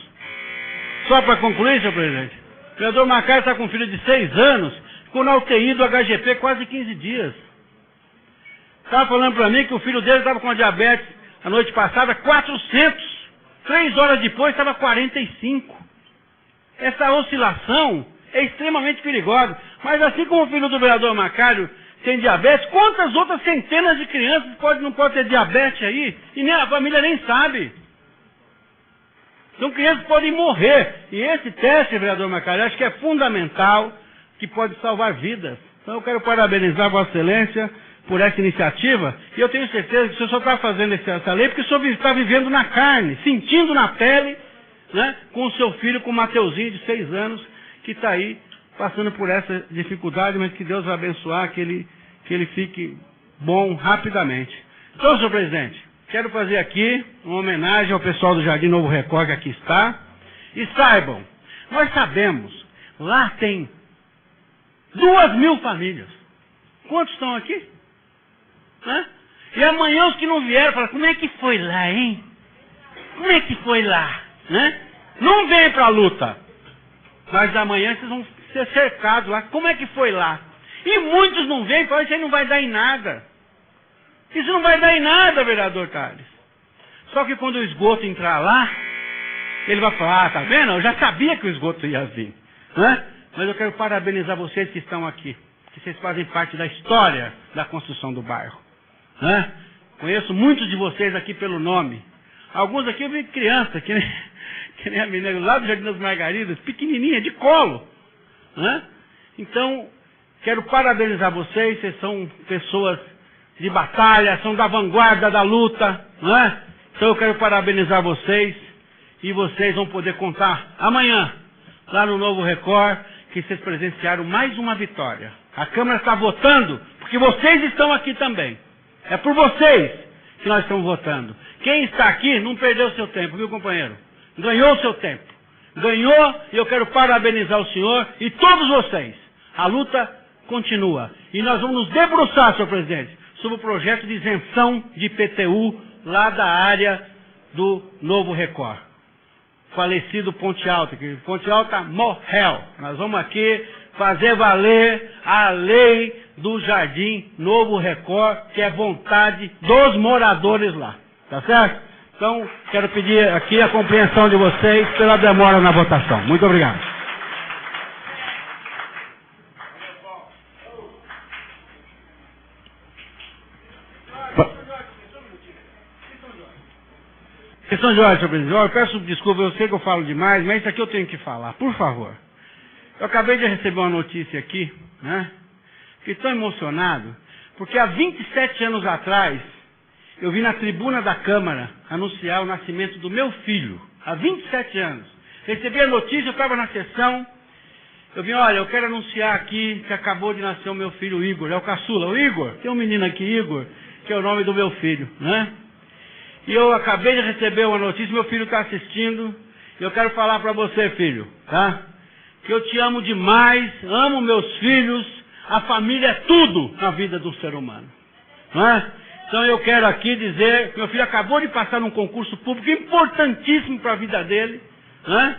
D: Só para concluir, senhor presidente, o vereador Macário está com um filho de 6 anos, ficou na UTI do HGP quase 15 dias. Estava falando para mim que o filho dele estava com a diabetes a noite passada, 400. 3 horas depois estava 45. Essa oscilação é extremamente perigosa. Mas assim como o filho do vereador Macário tem diabetes, quantas outras centenas de crianças não podem ter diabetes aí? E nem a família nem sabe. Então crianças podem morrer. E esse teste, vereador Macário, acho que é fundamental, que pode salvar vidas. Então eu quero parabenizar Vossa Excelência por essa iniciativa, e eu tenho certeza que o senhor só está fazendo essa lei porque o senhor está vivendo na carne, sentindo na pele, né, com o seu filho, com o Mateuzinho de 6 anos, que está aí passando por essa dificuldade, mas que Deus vai abençoar, que ele fique bom rapidamente. Então, senhor presidente, quero fazer aqui uma homenagem ao pessoal do Jardim Novo Record que aqui está, e saibam, nós sabemos, lá tem 2.000 famílias. Quantos estão aqui? Né? E amanhã os que não vieram falam, como é que foi lá, hein? Como é que foi lá? Né? Não vem para a luta. Mas amanhã vocês vão ser cercados lá. Como é que foi lá? E muitos não vêm, falam, isso aí não vai dar em nada. Isso não vai dar em nada, vereador Tales. Só que quando o esgoto entrar lá, ele vai falar, tá vendo? Eu já sabia que o esgoto ia vir. Né? Mas eu quero parabenizar vocês que estão aqui. Que vocês fazem parte da história da construção do bairro. Né? Conheço muitos de vocês aqui pelo nome. Alguns aqui eu vi criança, que nem a menina lá do Jardim das Margaridas, pequenininha, de colo. Né? Então, quero parabenizar vocês são pessoas de batalha, são da vanguarda da luta. Né? Então eu quero parabenizar vocês, e vocês vão poder contar amanhã, lá no Novo Record, que vocês presenciaram mais uma vitória. A Câmara está votando, porque vocês estão aqui também. É por vocês que nós estamos votando. Quem está aqui não perdeu o seu tempo, viu, companheiro? Ganhou o seu tempo. Ganhou, e eu quero parabenizar o senhor e todos vocês. A luta continua. E nós vamos nos debruçar, senhor presidente, sobre o projeto de isenção de IPTU lá da área do Novo Record. Falecido Ponte Alta, que Ponte Alta morreu. Nós vamos aqui fazer valer a lei do Jardim Novo Record, que é vontade dos moradores lá. Tá certo? Então, quero pedir aqui a compreensão de vocês pela demora na votação. Muito obrigado. Questão de ordem, senhor presidente. Eu peço desculpa, eu sei que eu falo demais, mas isso aqui eu tenho que falar, por favor. Eu acabei de receber uma notícia aqui, né? Fiquei tão emocionado, porque há 27 anos atrás, eu vi na tribuna da Câmara anunciar o nascimento do meu filho. Há 27 anos. Recebi a notícia, eu estava na sessão, eu vi, olha, eu quero anunciar aqui que acabou de nascer o meu filho, o Igor. É o caçula, o Igor. Tem um menino aqui, Igor, que é o nome do meu filho, né? E eu acabei de receber uma notícia, meu filho está assistindo, e eu quero falar para você, filho, tá? Que eu te amo demais, amo meus filhos, a família é tudo na vida do ser humano, não é? Então eu quero aqui dizer que meu filho acabou de passar num concurso público importantíssimo para a vida dele, né?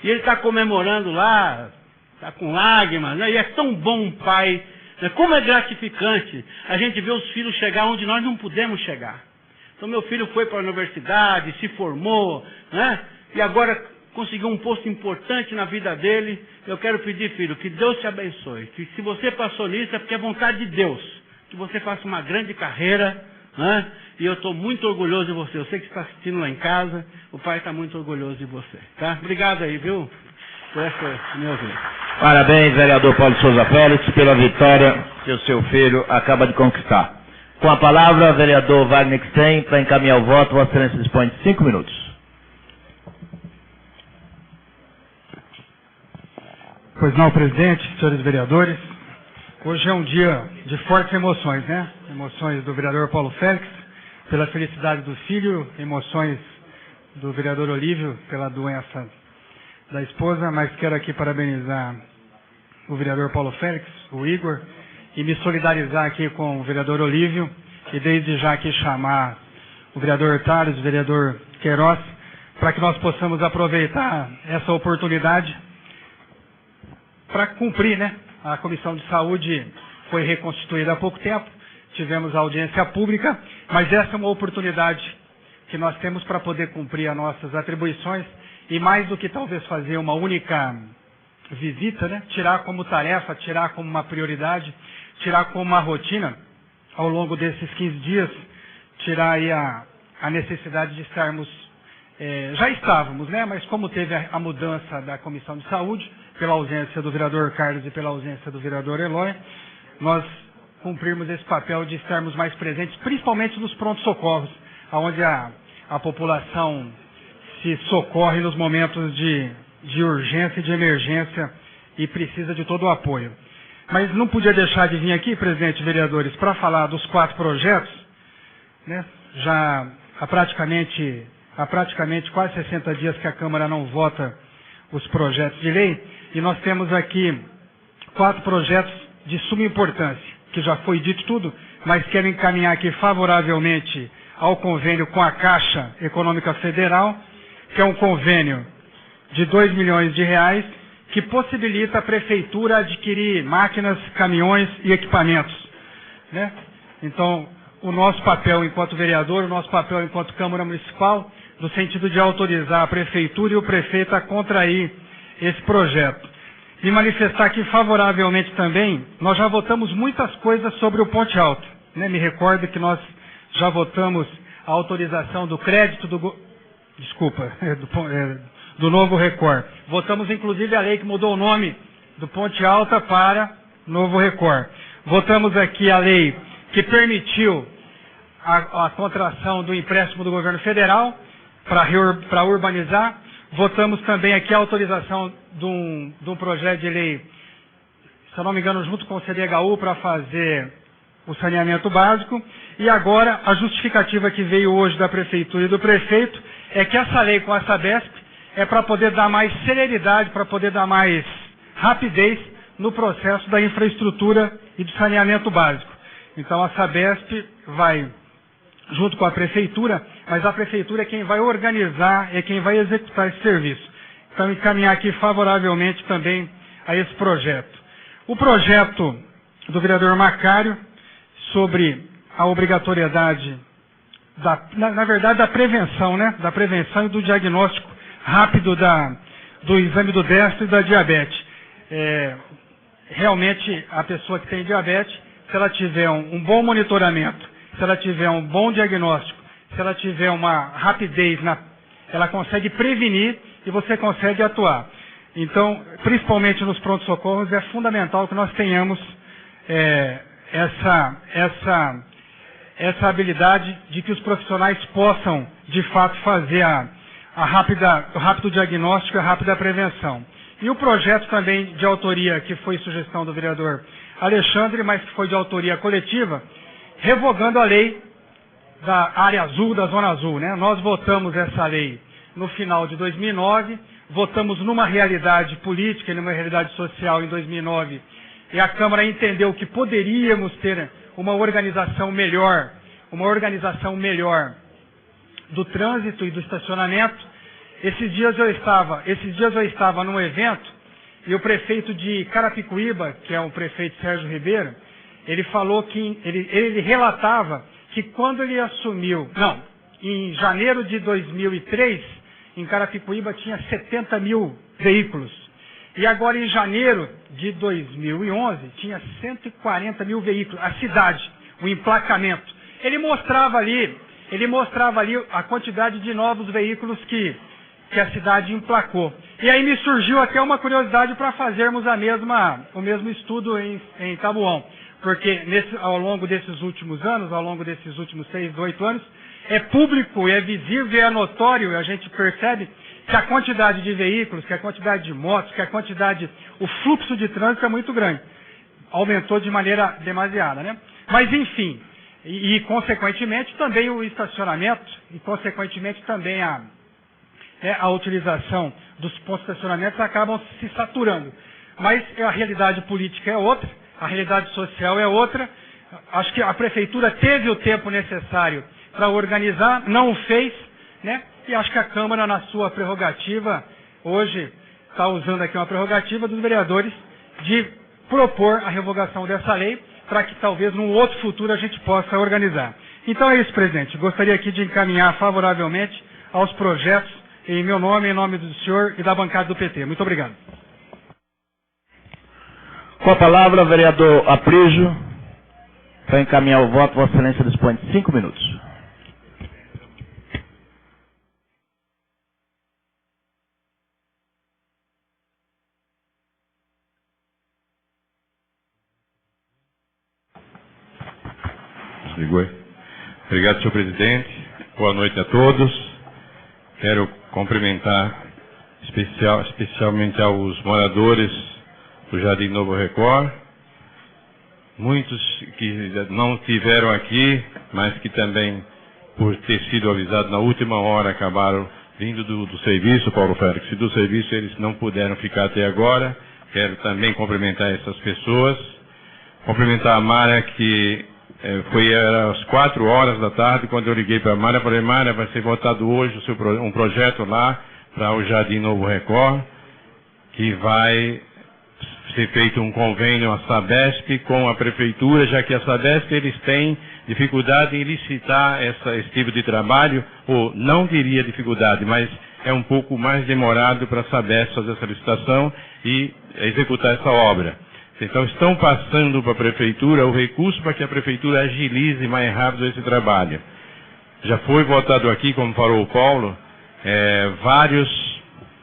D: E ele está comemorando lá, está com lágrimas, né? E é tão bom um pai, né? Como é gratificante a gente ver os filhos chegar onde nós não pudemos chegar. Então meu filho foi para a universidade, se formou, né? E agora conseguiu um posto importante na vida dele. Eu quero pedir, filho, que Deus te abençoe. Que se você passou nisso é porque é vontade de Deus. Que você faça uma grande carreira, né? E eu estou muito orgulhoso de você. Eu sei que você está assistindo lá em casa. O pai está muito orgulhoso de você, tá? Obrigado aí, viu? Por essa minha vida.
A: Parabéns, vereador Paulo Souza Félix, pela vitória que o seu filho acaba de conquistar. Com a palavra, vereador Wagner Stein, para encaminhar o voto, Vossa Excelência dispõe de 5 minutos.
E: Pois não, presidente, senhores vereadores, hoje é um dia de fortes emoções, né? Emoções do vereador Paulo Félix, pela felicidade do filho, emoções do vereador Olívio, pela doença da esposa, mas quero aqui parabenizar o vereador Paulo Félix, o Igor, e me solidarizar aqui com o vereador Olívio, e desde já aqui chamar o vereador Tales, o vereador Queiroz, para que nós possamos aproveitar essa oportunidade para cumprir, né? A Comissão de Saúde foi reconstituída há pouco tempo, tivemos audiência pública, mas essa é uma oportunidade que nós temos para poder cumprir as nossas atribuições, e mais do que talvez fazer uma única visita, né? Tirar como tarefa, tirar como uma prioridade, tirar como uma rotina, ao longo desses 15 dias, tirar aí a necessidade de estarmos, já estávamos, né? Mas como teve a mudança da Comissão de Saúde, pela ausência do vereador Carlos e pela ausência do vereador Eloy, nós cumprirmos esse papel de estarmos mais presentes, principalmente nos prontos-socorros, onde a população se socorre nos momentos de urgência e de emergência e precisa de todo o apoio. Mas não podia deixar de vir aqui, presidente e vereadores, para falar dos 4 projetos, né? Já há praticamente quase 60 dias que a Câmara não vota os projetos de lei, e nós temos aqui 4 projetos de suma importância, que já foi dito tudo, mas quero encaminhar aqui favoravelmente ao convênio com a Caixa Econômica Federal, que é um convênio de R$2 milhões, que possibilita a Prefeitura adquirir máquinas, caminhões e equipamentos, né? Então, o nosso papel enquanto vereador, o nosso papel enquanto Câmara Municipal, no sentido de autorizar a Prefeitura e o prefeito a contrair esse projeto. Me manifestar aqui favoravelmente também, nós já votamos muitas coisas sobre o Ponte Alta, né? Me recordo que nós já votamos a autorização do crédito do Novo Record. Votamos inclusive a lei que mudou o nome do Ponte Alta para Novo Record. Votamos aqui a lei que permitiu a contração do empréstimo do governo federal para urbanizar. Votamos também aqui a autorização de um projeto de lei, se eu não me engano, junto com o CDHU, para fazer o saneamento básico. E agora, a justificativa que veio hoje da Prefeitura e do Prefeito é que essa lei com a Sabesp é para poder dar mais celeridade, para poder dar mais rapidez no processo da infraestrutura e do saneamento básico. Então, a Sabesp vai junto com a Prefeitura, mas a Prefeitura é quem vai organizar, é quem vai executar esse serviço. Então, encaminhar aqui favoravelmente também a esse projeto. O projeto do vereador Macário sobre a obrigatoriedade, na verdade, da prevenção, né? Da prevenção e do diagnóstico rápido do exame do destro e da diabetes. Realmente, a pessoa que tem diabetes, se ela tiver um bom monitoramento, se ela tiver um bom diagnóstico, se ela tiver uma rapidez, ela consegue prevenir e você consegue atuar. Então, principalmente nos pronto-socorros, é fundamental que nós tenhamos essa habilidade de que os profissionais possam, de fato, fazer o rápido diagnóstico e a rápida prevenção. E o projeto também de autoria, que foi sugestão do vereador Alexandre, mas que foi de autoria coletiva, revogando a lei da área azul, da zona azul, né? Nós votamos essa lei no final de 2009, votamos numa realidade política e numa realidade social em 2009, e a Câmara entendeu que poderíamos ter uma organização melhor do trânsito e do estacionamento. Esses dias eu estava num evento e o prefeito de Carapicuíba, que é o prefeito Sérgio Ribeiro, ele falou que ele relatava que quando ele assumiu, em janeiro de 2003, em Carapicuíba tinha 70 mil veículos. E agora em janeiro de 2011 tinha 140 mil veículos, a cidade, o emplacamento. Ele mostrava ali a quantidade de novos veículos que a cidade emplacou. E aí me surgiu até uma curiosidade para fazermos o mesmo estudo em Taboão. Porque ao longo desses últimos anos, ao longo desses últimos 6, 8 anos, é público, é visível, é notório, a gente percebe que a quantidade de veículos, que a quantidade de motos, o fluxo de trânsito é muito grande. Aumentou de maneira demasiada, né? Mas enfim, e consequentemente também o estacionamento, e consequentemente também a utilização dos pontos de estacionamento acabam se saturando. Mas a realidade política é outra, a realidade social é outra. Acho que a Prefeitura teve o tempo necessário para organizar, não o fez, né? E acho que a Câmara, na sua prerrogativa, hoje está usando aqui uma prerrogativa dos vereadores de propor a revogação dessa lei para que talvez num outro futuro a gente possa organizar. Então é isso, presidente. Gostaria aqui de encaminhar favoravelmente aos projetos em meu nome, em nome do senhor e da bancada do PT. Muito obrigado.
A: Com a palavra, vereador Aprígio, para encaminhar o voto, Vossa Excelência dispõe de 5 minutos.
F: Obrigado, senhor presidente. Boa noite a todos. Quero cumprimentar especialmente aos moradores do Jardim Novo Record, muitos que não estiveram aqui, mas que também, por ter sido avisados na última hora, acabaram vindo do serviço, Paulo Félix, e do serviço eles não puderam ficar até agora. Quero também cumprimentar essas pessoas. Cumprimentar a Mara, que era às 4 horas da tarde, quando eu liguei para a Mara, falei: Mara, vai ser votado hoje um projeto lá para o Jardim Novo Record, que vai ser feito um convênio a Sabesp com a Prefeitura, já que a Sabesp eles têm dificuldade em licitar esse tipo de trabalho, ou não diria dificuldade, mas é um pouco mais demorado para a Sabesp fazer essa licitação e executar essa obra. Então estão passando para a Prefeitura o recurso para que a Prefeitura agilize mais rápido esse trabalho. Já foi votado aqui, como falou o Paulo, vários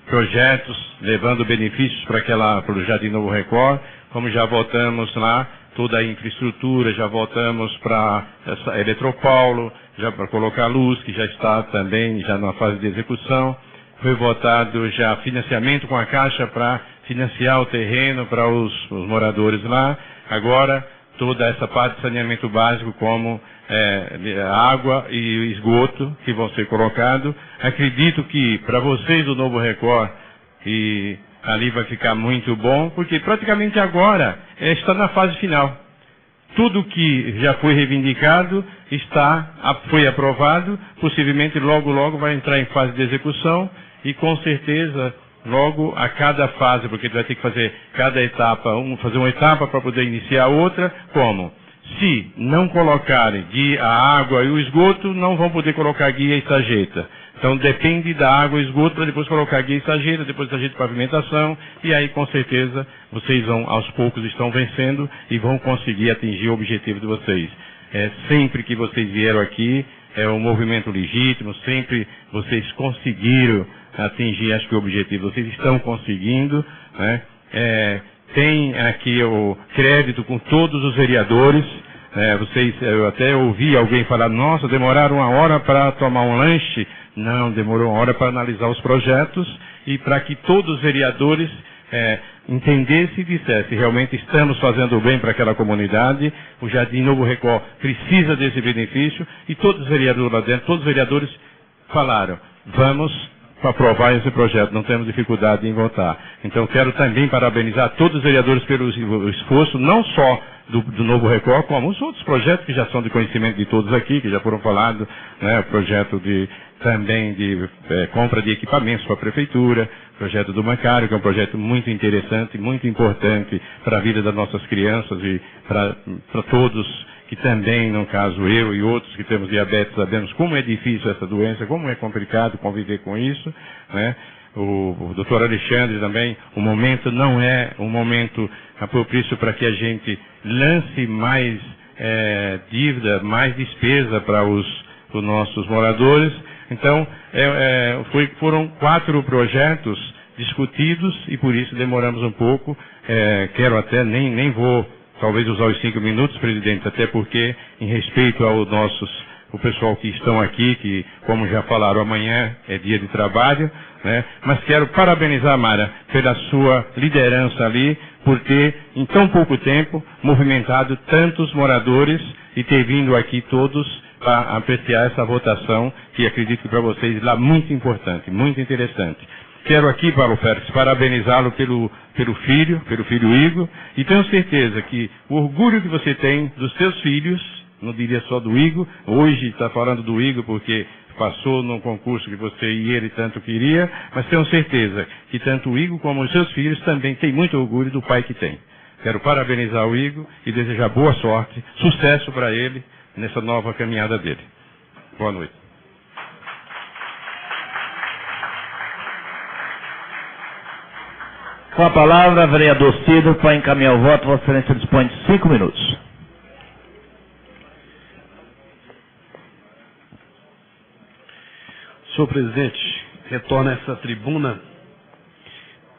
F: projetos levando benefícios para o Jardim Novo Record, como já votamos lá toda a infraestrutura, já votamos para a Eletropaulo, já para colocar luz, que já está também já na fase de execução. Foi votado já financiamento com a Caixa para financiar o terreno para os moradores lá. Agora, toda essa parte de saneamento básico, como água e esgoto, que vão ser colocados. Acredito que para vocês do Novo Record, e ali vai ficar muito bom, porque praticamente agora está na fase final. tudo que já foi reivindicado foi aprovado, possivelmente logo vai entrar em fase de execução e com certeza logo a cada fase, porque vai ter que fazer cada etapa, fazer uma etapa para poder iniciar outra, como? Se não colocarem a água e o esgoto, não vão poder colocar guia e sarjeta. Então depende da água e esgoto para depois colocar guia e sarjeta, depois sarjeta de pavimentação, e aí com certeza vocês vão, aos poucos estão vencendo e vão conseguir atingir o objetivo de vocês. Sempre que vocês vieram aqui, é um movimento legítimo, sempre vocês conseguiram atingir, acho que o objetivo, vocês estão conseguindo, né? Tem aqui o crédito com todos os vereadores, eu até ouvi alguém falar, nossa, demoraram 1 hora para tomar um lanche. Não, demorou 1 hora para analisar os projetos e para que todos os vereadores entendessem e dissessem, realmente estamos fazendo bem para aquela comunidade, o Jardim Novo Record precisa desse benefício, e todos os vereadores lá dentro, todos os vereadores falaram, vamos aprovar esse projeto, não temos dificuldade em votar. Então quero também parabenizar todos os vereadores pelo esforço, não só do Novo Record, como os outros projetos que já são de conhecimento de todos aqui, que já foram falados, né, o projeto também de compra de equipamentos para a prefeitura, projeto do bancário, que é um projeto muito interessante, muito importante para a vida das nossas crianças e para todos que também, no caso eu e outros que temos diabetes, sabemos como é difícil essa doença, como é complicado conviver com isso, né? O doutor Alexandre também, o momento não é um momento propício para que a gente lance mais dívida, mais despesa para os nossos moradores. Então, foram 4 projetos discutidos e por isso demoramos um pouco. Quero até, nem vou talvez usar os 5 minutos, presidente, até porque em respeito o pessoal que estão aqui, que como já falaram, amanhã é dia de trabalho, né? Mas quero parabenizar a Mara pela sua liderança ali, por ter em tão pouco tempo movimentado tantos moradores e ter vindo aqui todos para apreciar essa votação, que acredito que para vocês lá muito importante, muito interessante. Quero aqui, Paulo Félix, parabenizá-lo pelo filho Igor, e tenho certeza que o orgulho que você tem dos seus filhos, não diria só do Igor, hoje está falando do Igor porque passou num concurso que você e ele tanto queria, mas tenho certeza que tanto o Igor como os seus filhos também têm muito orgulho do pai que tem. Quero parabenizar o Igor e desejar boa sorte, sucesso para ele nessa nova caminhada dele. Boa noite.
A: Com a palavra, vereador Ciro, para encaminhar o voto, Vossa Excelência dispõe de 5 minutos.
B: Senhor presidente, retorno a essa tribuna,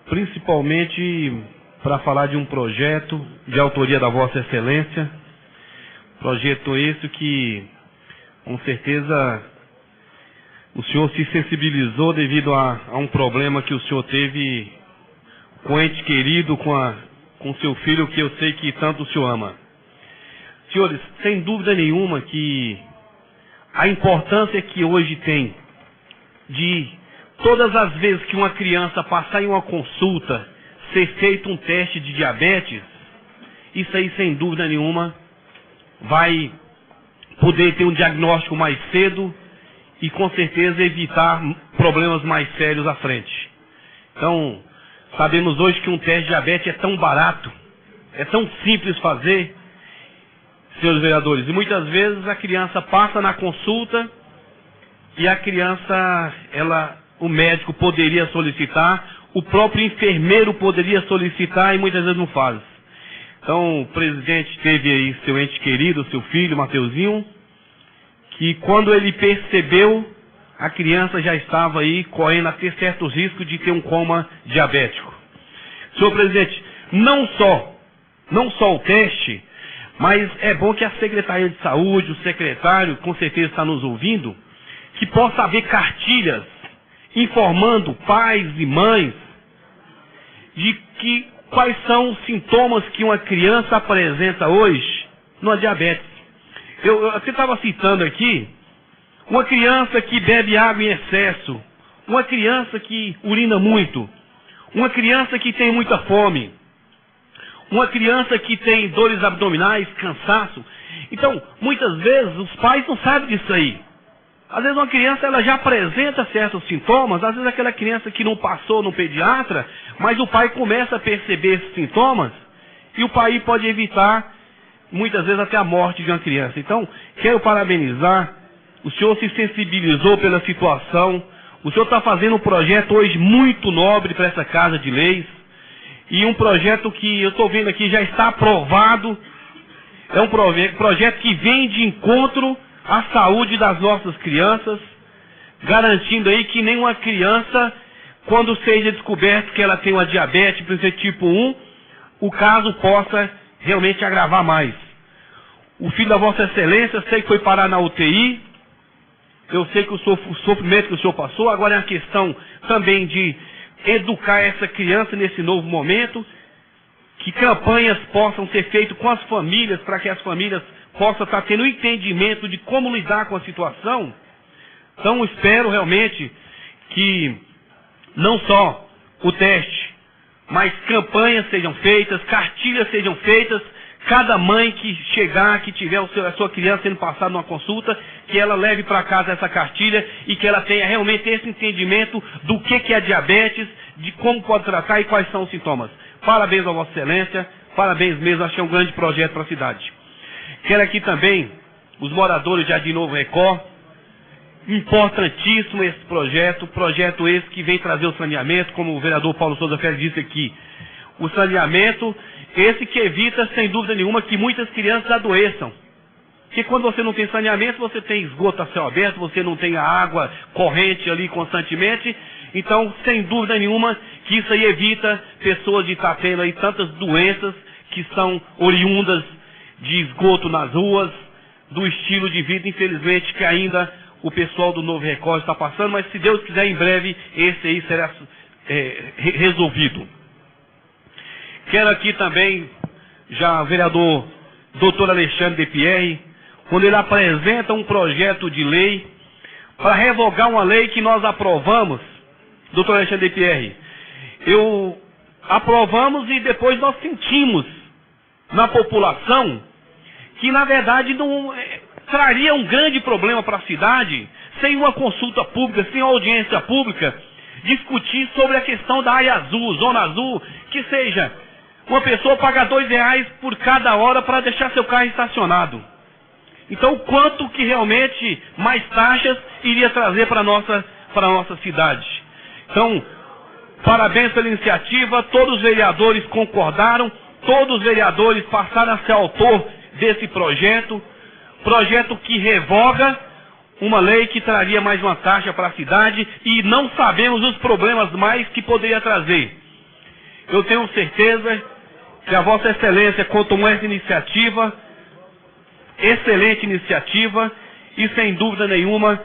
B: principalmente para falar de um projeto de autoria da Vossa Excelência, projeto esse que, com certeza, o senhor se sensibilizou devido a um problema que o senhor teve com o ente querido, com seu filho, que eu sei que tanto o senhor ama. Senhores, sem dúvida nenhuma que a importância que hoje tem de todas as vezes que uma criança passar em uma consulta, ser feito um teste de diabetes, isso aí sem dúvida nenhuma vai poder ter um diagnóstico mais cedo e com certeza evitar problemas mais sérios à frente. Então, sabemos hoje que um teste de diabetes é tão barato, é tão simples fazer, senhores vereadores, e muitas vezes a criança passa na consulta e a criança, o médico poderia solicitar, o próprio enfermeiro poderia solicitar e muitas vezes não faz. Então, o presidente teve aí seu ente querido, seu filho, Mateuzinho, que quando ele percebeu, a criança já estava aí correndo a ter certos riscos de ter um coma diabético. Senhor presidente, não só o teste, mas é bom que a Secretaria de Saúde, o secretário, com certeza está nos ouvindo, que possa haver cartilhas informando pais e mães de quais são os sintomas que uma criança apresenta hoje numa diabetes. Eu até estava citando aqui, uma criança que bebe água em excesso, uma criança que urina muito, uma criança que tem muita fome, uma criança que tem dores abdominais, cansaço. Então, muitas vezes, os pais não sabem disso aí. Às vezes uma criança ela já apresenta certos sintomas, às vezes aquela criança que não passou no pediatra, mas o pai começa a perceber esses sintomas, e o pai pode evitar, muitas vezes, até a morte de uma criança. Então, quero parabenizar, o senhor se sensibilizou pela situação, o senhor está fazendo um projeto hoje muito nobre para essa Casa de Leis, e um projeto que eu estou vendo aqui já está aprovado, é um projeto que vem de encontro à saúde das nossas crianças, garantindo aí que nenhuma criança, quando seja descoberto que ela tem uma diabetes tipo 1, o caso possa realmente agravar mais. O filho da Vossa Excelência, sei que foi parar na UTI, eu sei que o sofrimento que o senhor passou, agora é uma questão também de educar essa criança nesse novo momento, que campanhas possam ser feitas com as famílias, para que as famílias possam estar tendo entendimento de como lidar com a situação. Então, espero realmente que não só o teste, mas campanhas sejam feitas, cartilhas sejam feitas, cada mãe que chegar, que tiver a sua criança sendo passada numa consulta, que ela leve para casa essa cartilha e que ela tenha realmente esse entendimento do que é diabetes, de como pode tratar e quais são os sintomas. Parabéns a Vossa Excelência, parabéns mesmo, acho que é um grande projeto para a cidade. Quero aqui também os moradores de Jardim Novo Record, importantíssimo esse projeto esse que vem trazer o saneamento, como o vereador Paulo Souza Ferreira disse aqui. O saneamento, esse que evita, sem dúvida nenhuma, que muitas crianças adoeçam. Porque quando você não tem saneamento, você tem esgoto a céu aberto, você não tem a água corrente ali constantemente. Então, sem dúvida nenhuma, que isso aí evita pessoas de estar tendo aí tantas doenças que são oriundas de esgoto nas ruas, do estilo de vida, infelizmente, que ainda o pessoal do Novo Record está passando, mas se Deus quiser, em breve, esse aí será resolvido. Quero aqui também, já o vereador Dr. Alexandre de Pierre, quando ele apresenta um projeto de lei para revogar uma lei que nós aprovamos, Dr. Alexandre de Pierre, aprovamos e depois nós sentimos na população que, na verdade, não traria um grande problema para a cidade, sem uma consulta pública, sem uma audiência pública, discutir sobre a questão da área azul, zona azul, que seja uma pessoa pagar R$2 por cada hora para deixar seu carro estacionado. Então, quanto que realmente mais taxas iria trazer para a nossa cidade? Então, parabéns pela iniciativa, todos os vereadores concordaram, todos os vereadores passaram a ser autor desse projeto que revoga uma lei que traria mais uma taxa para a cidade e não sabemos os problemas mais que poderia trazer. Eu tenho certeza que a Vossa Excelência tomou essa iniciativa, excelente iniciativa, e sem dúvida nenhuma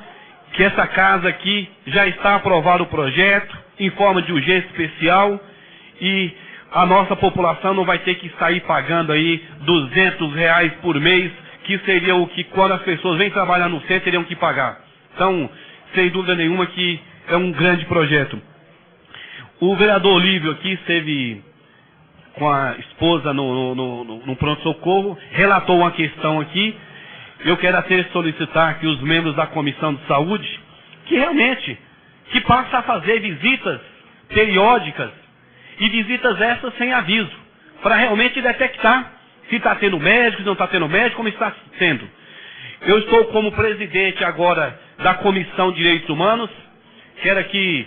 B: que essa casa aqui já está aprovado o projeto em forma de urgência especial e a nossa população não vai ter que sair pagando aí R$200 por mês, que seria o que quando as pessoas vêm trabalhar no centro teriam que pagar. Então, sem dúvida nenhuma que é um grande projeto. O vereador Olívio aqui esteve com a esposa no pronto-socorro, relatou uma questão aqui. Eu quero até solicitar aqui os membros da Comissão de Saúde, que realmente, que passem a fazer visitas periódicas, e visitas essas sem aviso, para realmente detectar se está tendo médico, se não está tendo médico, como está tendo. Eu estou como presidente agora da Comissão de Direitos Humanos, quero aqui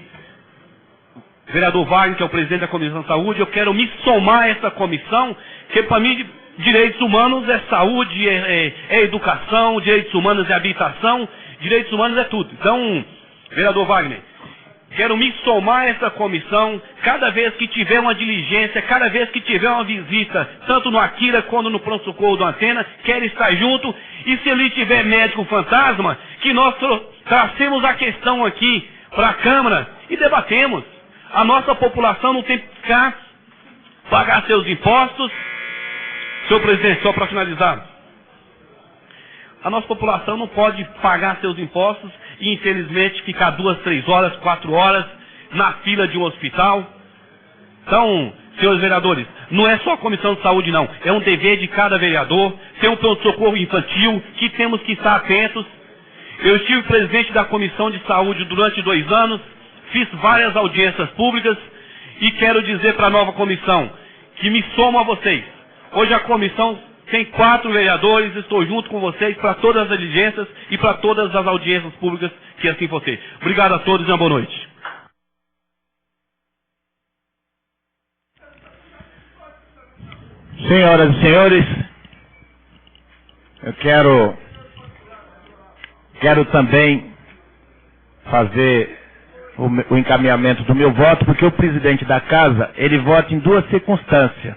B: o vereador Wagner, que é o presidente da Comissão de Saúde, eu quero me somar a essa comissão, que para mim direitos humanos é saúde, é educação, direitos humanos é habitação, direitos humanos é tudo. Então, vereador Wagner, quero me somar a essa comissão, cada vez que tiver uma diligência, cada vez que tiver uma visita, tanto no Aquila quanto no pronto-socorro do Antena, quero estar junto, e se ali tiver médico fantasma, que nós tracemos a questão aqui para a Câmara e debatemos. A nossa população não tem que pagar seus impostos. Senhor presidente, só para finalizar. A nossa população não pode pagar seus impostos e, infelizmente, ficar 2, 3 horas, 4 horas na fila de um hospital. Então, senhores vereadores, não é só a Comissão de Saúde, não. É um dever de cada vereador. Tem um pronto-socorro infantil que temos que estar atentos. Eu estive presidente da Comissão de Saúde durante 2 anos, fiz várias audiências públicas e quero dizer para a nova comissão que me somo a vocês. Hoje a comissão tem 4 vereadores, estou junto com vocês para todas as diligências e para todas as audiências públicas que assim for ser. Obrigado a todos e uma boa noite.
A: Senhoras e senhores, eu quero também fazer o encaminhamento do meu voto, porque o presidente da casa, ele vota em 2 circunstâncias.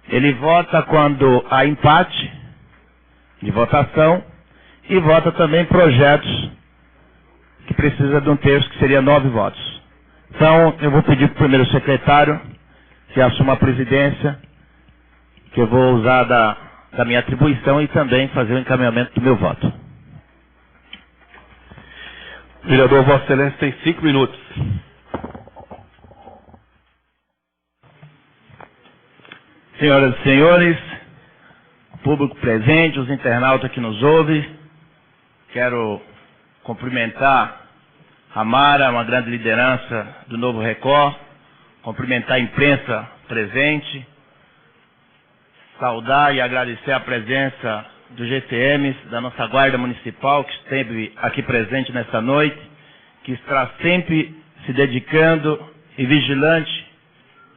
A: Ele vota quando há empate de votação e vota também projetos que precisa de um terço, que seria 9 votos. Então, eu vou pedir para o primeiro secretário que assuma a presidência, que eu vou usar da minha atribuição e também fazer o encaminhamento do meu voto.
B: Vereador, Vossa Excelência tem 5 minutos.
A: Senhoras e senhores, público presente, os internautas que nos ouvem, quero cumprimentar a Mara, uma grande liderança do Novo Record, cumprimentar a imprensa presente, saudar e agradecer a presença do GCM, da nossa Guarda Municipal, que esteve aqui presente nesta noite, que está sempre se dedicando e vigilante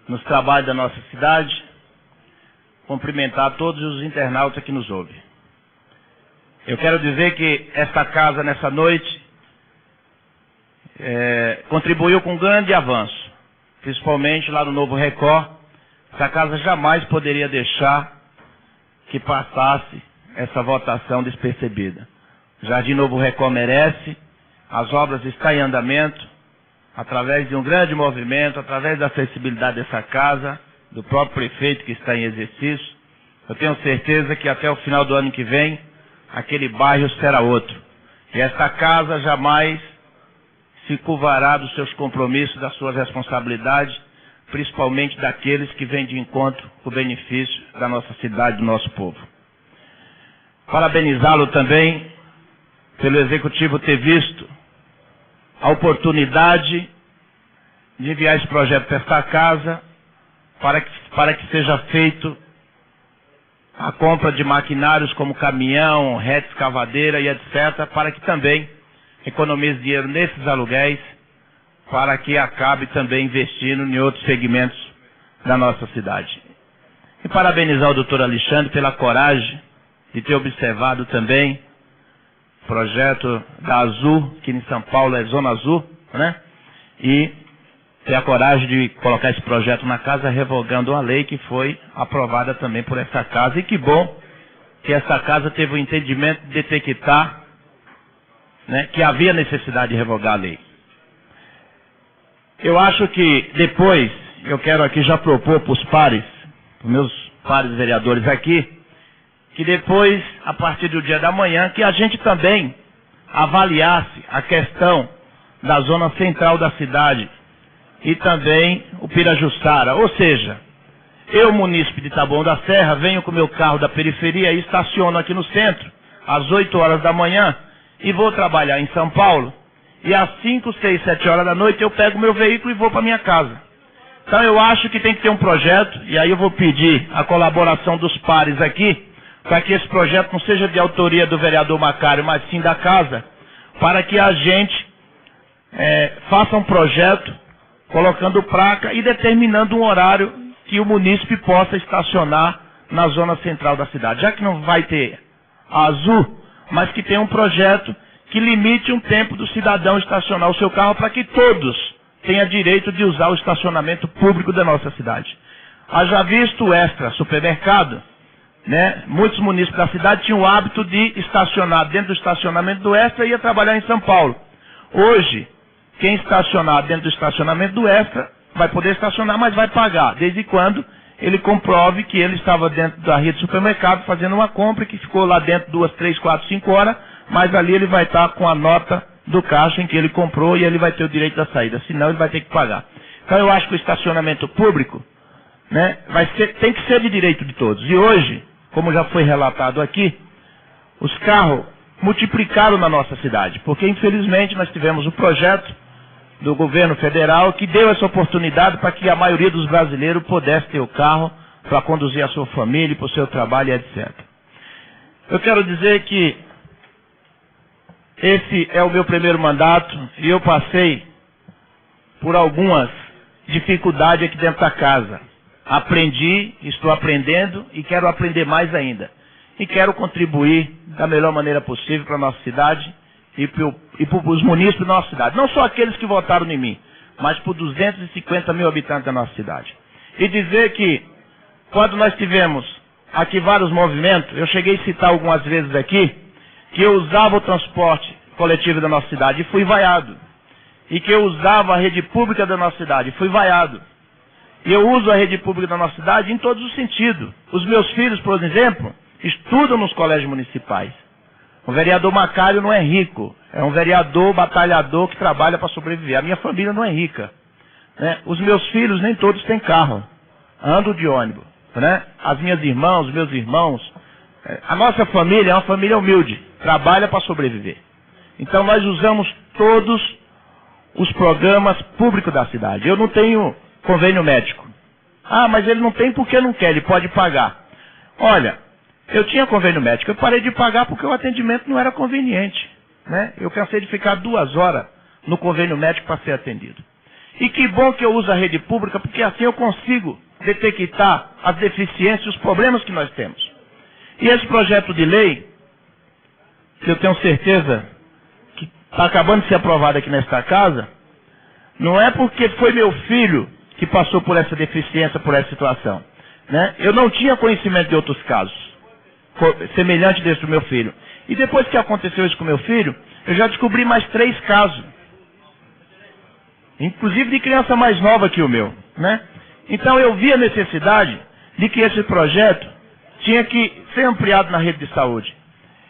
A: nos trabalhos da nossa cidade. Cumprimentar todos os internautas que nos ouvem. Eu quero dizer que esta casa, nessa noite, contribuiu com um grande avanço, principalmente lá no Novo Record. Essa casa jamais poderia deixar que passasse essa votação despercebida. O Jardim Novo Record merece, as obras estão em andamento, através de um grande movimento, através da acessibilidade dessa casa, do próprio prefeito que está em exercício. Eu tenho certeza que até o final do ano que vem, aquele bairro será outro. E esta casa jamais se curvará dos seus compromissos, das suas responsabilidades, principalmente daqueles que vêm de encontro com o benefício da nossa cidade, do nosso povo. Parabenizá-lo também pelo Executivo ter visto a oportunidade de enviar esse projeto para esta casa, para que seja feito a compra de maquinários como caminhão, reta escavadeira e etc., para que também economize dinheiro nesses aluguéis, para que acabe também investindo em outros segmentos da nossa cidade. E parabenizar o doutor Alexandre pela coragem de ter observado também o projeto da Azul, que em São Paulo é Zona Azul, né? E ter a coragem de colocar esse projeto na casa, revogando uma lei que foi aprovada também por essa casa. E que bom que essa casa teve o entendimento de detectar, né, que havia necessidade de revogar a lei. Eu acho que depois, eu quero aqui já propor para os pares, para os meus pares vereadores aqui, que depois, a partir do dia da manhã, que a gente também avaliasse a questão da zona central da cidade, e também o Pirajussara. Ou seja, eu, munícipe de Taboão da Serra, venho com o meu carro da periferia e estaciono aqui no centro, às 8 horas da manhã, e vou trabalhar em São Paulo, e às 5, 6, 7 horas da noite eu pego meu veículo e vou para minha casa. Então eu acho que tem que ter um projeto, e aí eu vou pedir a colaboração dos pares aqui, para que esse projeto não seja de autoria do vereador Macário, mas sim da casa, para que a gente faça um projeto colocando placa e determinando um horário que o munícipe possa estacionar na zona central da cidade. Já que não vai ter a Azul, mas que tenha um projeto que limite um tempo do cidadão estacionar o seu carro para que todos tenham direito de usar o estacionamento público da nossa cidade. Haja visto o Extra Supermercado, né? Muitos munícipes da cidade tinham o hábito de estacionar dentro do estacionamento do Extra e ia trabalhar em São Paulo. Hoje, quem estacionar dentro do estacionamento do Extra vai poder estacionar, mas vai pagar, desde quando ele comprove que ele estava dentro da rede de supermercado fazendo uma compra que ficou lá dentro 2, 3, 4, 5 horas, mas ali ele vai estar com a nota do caixa em que ele comprou e ele vai ter o direito da saída, senão ele vai ter que pagar. Então eu acho que o estacionamento público né, tem que ser de direito de todos. E hoje, como já foi relatado aqui, os carros multiplicaram na nossa cidade, porque infelizmente nós tivemos um projeto do governo federal que deu essa oportunidade para que a maioria dos brasileiros pudesse ter o carro para conduzir a sua família, para o seu trabalho, etc. Eu quero dizer que esse é o meu primeiro mandato e eu passei por algumas dificuldades aqui dentro da casa. Aprendi, estou aprendendo e quero aprender mais ainda. E quero contribuir da melhor maneira possível para a nossa cidade e para os munícipes da nossa cidade. Não só aqueles que votaram em mim, mas por 250 mil habitantes da nossa cidade. E dizer que, quando nós tivemos aqui vários movimentos, eu cheguei a citar algumas vezes aqui, que eu usava o transporte coletivo da nossa cidade e fui vaiado. E que eu usava a rede pública da nossa cidade e fui vaiado. E eu uso a rede pública da nossa cidade em todos os sentidos. Os meus filhos, por exemplo, estudam nos colégios municipais. O vereador Macário não é rico, é um vereador batalhador que trabalha para sobreviver. A minha família não é rica, né? Os meus filhos nem todos têm carro, andam de ônibus, né? As minhas irmãs, os meus irmãos, a nossa família é uma família humilde, trabalha para sobreviver. Então nós usamos todos os programas públicos da cidade. Eu não tenho convênio médico. Ah, mas ele não tem porque não quer, ele pode pagar. Olha, eu tinha convênio médico, eu parei de pagar porque o atendimento não era conveniente, né? Eu cansei de ficar 2 horas no convênio médico para ser atendido. E que bom que eu uso a rede pública, porque assim eu consigo detectar as deficiências e os problemas que nós temos. E esse projeto de lei, que eu tenho certeza que está acabando de ser aprovado aqui nesta casa, não é porque foi meu filho que passou por essa deficiência, por essa situação, né? Eu não tinha conhecimento de outros casos semelhante desse do meu filho. E depois que aconteceu isso com meu filho, eu já descobri mais 3 casos. Inclusive de criança mais nova que o meu, né? Então eu vi a necessidade de que esse projeto tinha que ser ampliado na rede de saúde.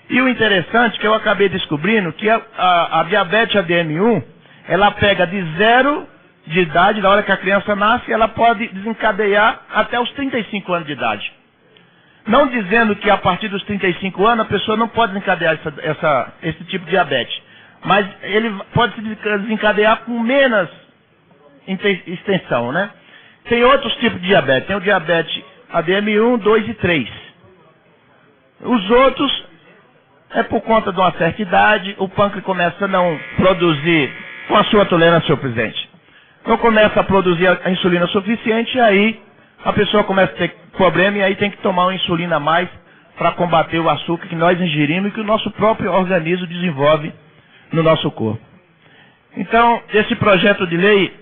A: E o interessante é que eu acabei descobrindo que a diabetes ADM1, ela pega de 0 de idade, na hora que a criança nasce, ela pode desencadear até os 35 anos de idade. Não dizendo que a partir dos 35 anos a pessoa não pode desencadear esse tipo de diabetes. Mas ele pode se desencadear com menos extensão, né? Tem outros tipos de diabetes. Tem o diabetes ADM1, 2 e 3. Os outros é por conta de uma certa idade, o pâncreas começa a não produzir, com a sua tolerância, senhor presidente, não começa a produzir a insulina suficiente, e aí a pessoa começa a ter problema e aí tem que tomar uma insulina a mais para combater o açúcar que nós ingerimos e que o nosso próprio organismo desenvolve no nosso corpo. Então, esse projeto de lei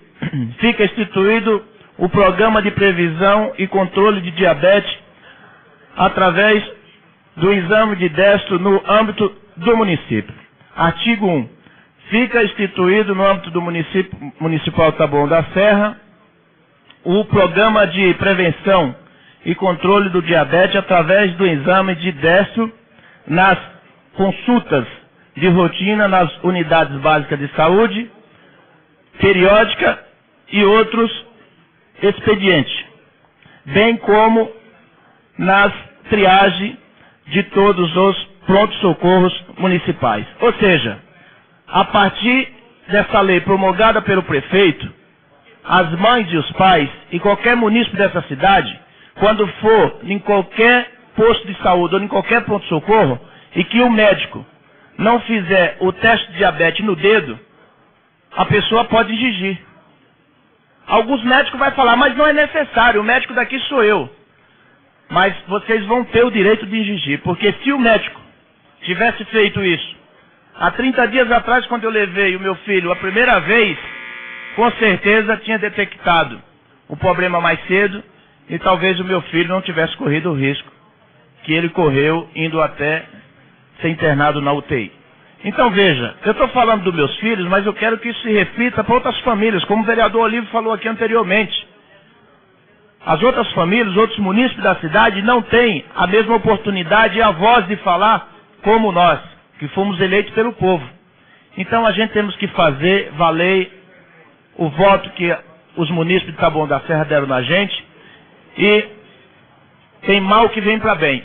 A: fica instituído o Programa de Previsão e Controle de Diabetes através do exame de destro no âmbito do município. Artigo 1. Fica instituído no âmbito do município municipal de Taboão da Serra o Programa de Prevenção e Controle do Diabetes através do exame de destro nas consultas de rotina nas unidades básicas de saúde, periódica e outros expedientes, bem como nas triagens de todos os prontos-socorros municipais. Ou seja, a partir dessa lei promulgada pelo prefeito, as mães e os pais e qualquer munícipe dessa cidade, quando for em qualquer posto de saúde ou em qualquer pronto-socorro e que o médico não fizer o teste de diabetes no dedo, a pessoa pode exigir. Alguns médicos vão falar, mas não é necessário, o médico daqui sou eu. Mas vocês vão ter o direito de exigir, porque se o médico tivesse feito isso há 30 dias atrás, quando eu levei o meu filho a primeira vez, com certeza tinha detectado o problema mais cedo e talvez o meu filho não tivesse corrido o risco que ele correu indo até ser internado na UTI. Então veja, eu estou falando dos meus filhos, mas eu quero que isso se reflita para outras famílias, como o vereador Olívio falou aqui anteriormente. As outras famílias, outros munícipes da cidade não têm a mesma oportunidade e a voz de falar como nós, que fomos eleitos pelo povo. Então a gente temos que fazer valer o voto que os munícipes de Taboão da Serra deram na gente E tem mal que vem para bem.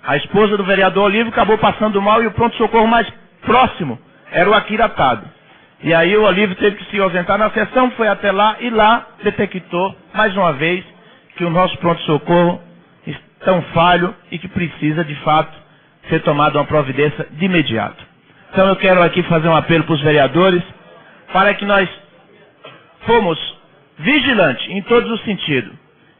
A: A esposa do vereador Olívio acabou passando mal e o pronto-socorro mais próximo era o Aquiratado. E aí o Olívio teve que se ausentar na sessão, foi até lá e lá detectou, mais uma vez, que o nosso pronto-socorro é tão falho e que precisa, de fato, ser tomada uma providência de imediato. Então eu quero aqui fazer um apelo para os vereadores, para que nós fomos vigilantes em todos os sentidos.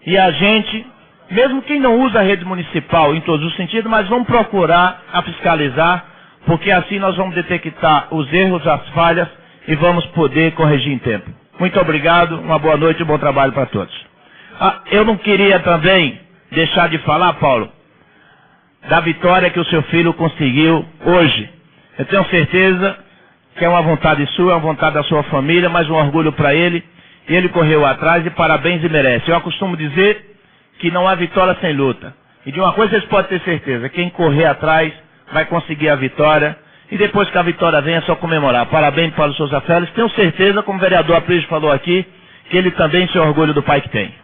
A: E a gente, mesmo quem não usa a rede municipal em todos os sentidos, mas vamos procurar a fiscalizar, porque assim nós vamos detectar os erros, as falhas e vamos poder corrigir em tempo. Muito obrigado, uma boa noite e um bom trabalho para todos. Eu não queria também deixar de falar, Paulo, da vitória que o seu filho conseguiu hoje. Eu tenho certeza que é uma vontade sua, é uma vontade da sua família, mas um orgulho para ele. E ele correu atrás e parabéns e merece. Eu costumo dizer que não há vitória sem luta. E de uma coisa vocês podem ter certeza, quem correr atrás vai conseguir a vitória. E depois que a vitória vem é só comemorar. Parabéns, Paulo Souza Félix. Tenho certeza, como o vereador Aprígio falou aqui, que ele também se orgulha do pai que tem.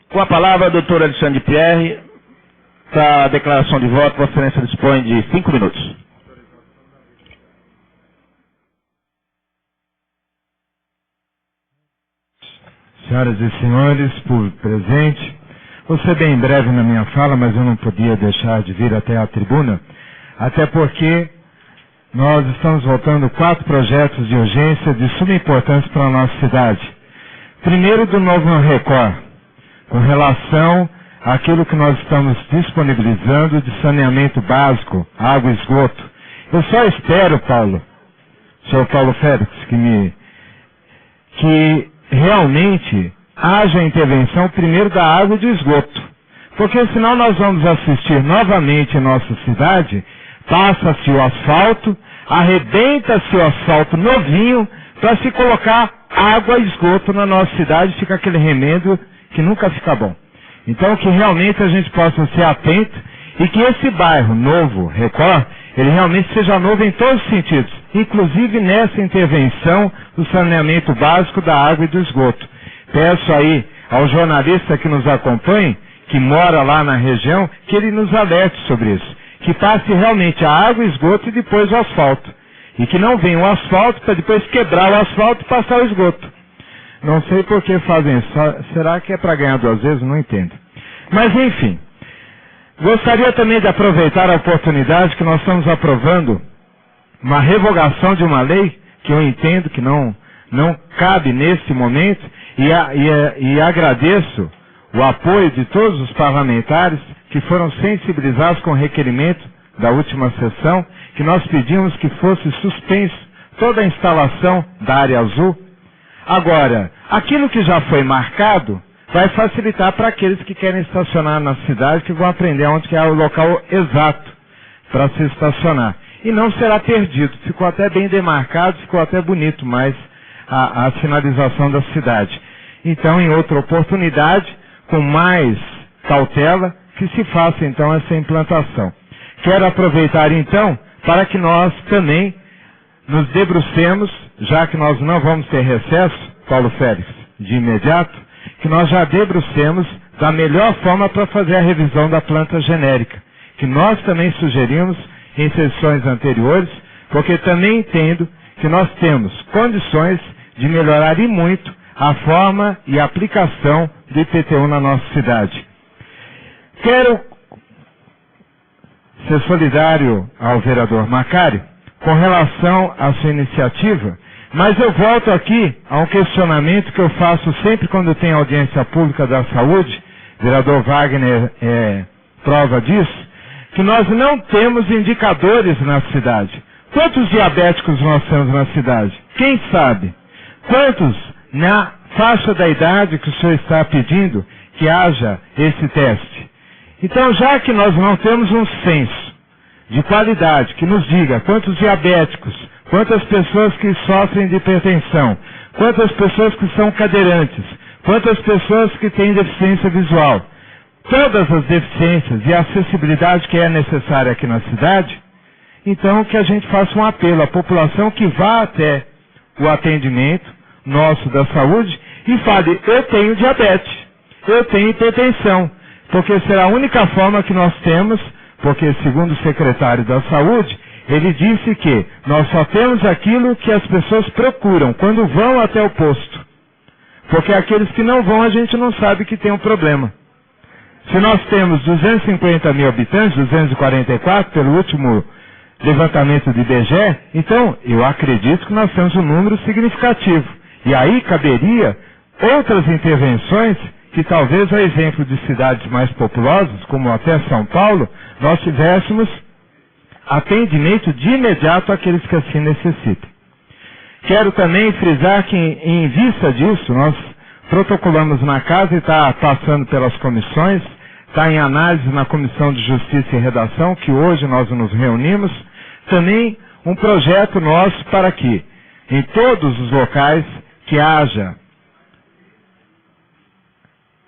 A: Com a palavra, a doutora Alexandre Pierre, para a declaração de voto, Vossa Excelência dispõe de 5 minutos.
G: Senhoras e senhores, público presente, vou ser bem breve na minha fala, mas eu não podia deixar de vir até a tribuna, até porque nós estamos votando 4 projetos de urgência de suma importância para a nossa cidade. Primeiro, do novo Record, com relação àquilo que nós estamos disponibilizando de saneamento básico, água e esgoto. Eu só espero, senhor Paulo Félix, que realmente haja intervenção primeiro da água e do esgoto. Porque senão nós vamos assistir novamente em nossa cidade, passa-se o asfalto, arrebenta-se o asfalto novinho para se colocar água e esgoto na nossa cidade, fica aquele remendo que nunca fica bom. Então que realmente a gente possa ser atento e que esse bairro novo, Record, ele realmente seja novo em todos os sentidos, inclusive nessa intervenção do saneamento básico da água e do esgoto. Peço aí ao jornalista que nos acompanhe, que mora lá na região, que ele nos alerte sobre isso. Que passe realmente a água, o esgoto e depois o asfalto. E que não venha o asfalto para depois quebrar o asfalto e passar o esgoto. Não sei por que fazem isso. Será que é para ganhar 2 vezes? Não entendo. Mas enfim. Gostaria também de aproveitar a oportunidade que nós estamos aprovando uma revogação de uma lei que eu entendo que não cabe nesse momento e agradeço o apoio de todos os parlamentares que foram sensibilizados com o requerimento da última sessão, que nós pedimos que fosse suspenso toda a instalação da área azul. Agora, aquilo que já foi marcado vai facilitar para aqueles que querem estacionar na cidade, que vão aprender onde que é o local exato para se estacionar. E não será perdido. Ficou até bem demarcado, ficou até bonito, mas a sinalização da cidade. Então, em outra oportunidade, com mais cautela, que se faça então essa implantação. Quero aproveitar então para que nós também nos debrucemos, já que nós não vamos ter recesso, Paulo Félix, de imediato, que nós já debrucemos da melhor forma para fazer a revisão da planta genérica, que nós também sugerimos em sessões anteriores, porque também entendo que nós temos condições de melhorar e muito a forma e a aplicação do IPTU na nossa cidade. Quero ser solidário ao vereador Macário com relação à sua iniciativa, mas eu volto aqui a um questionamento que eu faço sempre quando tem audiência pública da saúde, vereador Wagner é prova disso, que nós não temos indicadores na cidade. Quantos diabéticos nós temos na cidade? Quem sabe? Quantos na faixa da idade que o senhor está pedindo que haja esse teste? Então, já que nós não temos um censo de qualidade que nos diga quantos diabéticos, quantas pessoas que sofrem de hipertensão, quantas pessoas que são cadeirantes, quantas pessoas que têm deficiência visual, todas as deficiências e a acessibilidade que é necessária aqui na cidade, então que a gente faça um apelo à população que vá até o atendimento nosso da saúde e fale, eu tenho diabetes, eu tenho hipertensão, porque será a única forma que nós temos, porque segundo o secretário da saúde, ele disse que nós só temos aquilo que as pessoas procuram quando vão até o posto. Porque aqueles que não vão, a gente não sabe que tem um problema. Se nós temos 250 mil habitantes, 244, pelo último levantamento do IBGE, então eu acredito que nós temos um número significativo. E aí caberia outras intervenções que talvez, a exemplo de cidades mais populosas, como até São Paulo, nós tivéssemos atendimento de imediato àqueles que assim necessitem. Quero também frisar que, em vista disso, nós protocolamos na casa e está passando pelas comissões, está em análise na Comissão de Justiça e Redação, que hoje nós nos reunimos, também um projeto nosso para que, em todos os locais, que haja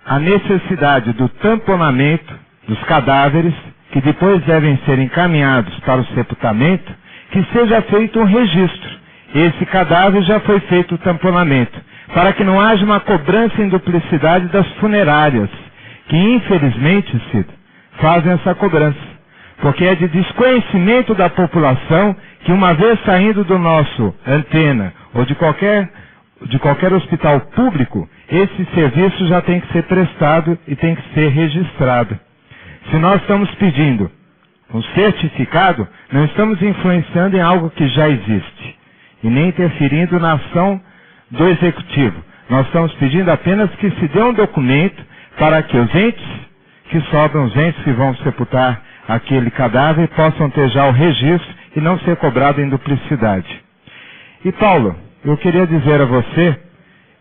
G: a necessidade do tamponamento dos cadáveres, que depois devem ser encaminhados para o sepultamento, que seja feito um registro. Esse cadáver já foi feito o tamponamento, para que não haja uma cobrança em duplicidade das funerárias, que infelizmente, Cid, fazem essa cobrança. Porque é de desconhecimento da população que, uma vez saindo do nosso antena ou de qualquer hospital público, esse serviço já tem que ser prestado e tem que ser registrado. Se nós estamos pedindo um certificado, não estamos influenciando em algo que já existe e nem interferindo na ação do executivo. Nós estamos pedindo apenas que se dê um documento para que os entes que sobram, os entes que vão sepultar aquele cadáver, possam ter já o registro e não ser cobrado em duplicidade. E Paulo, eu queria dizer a você,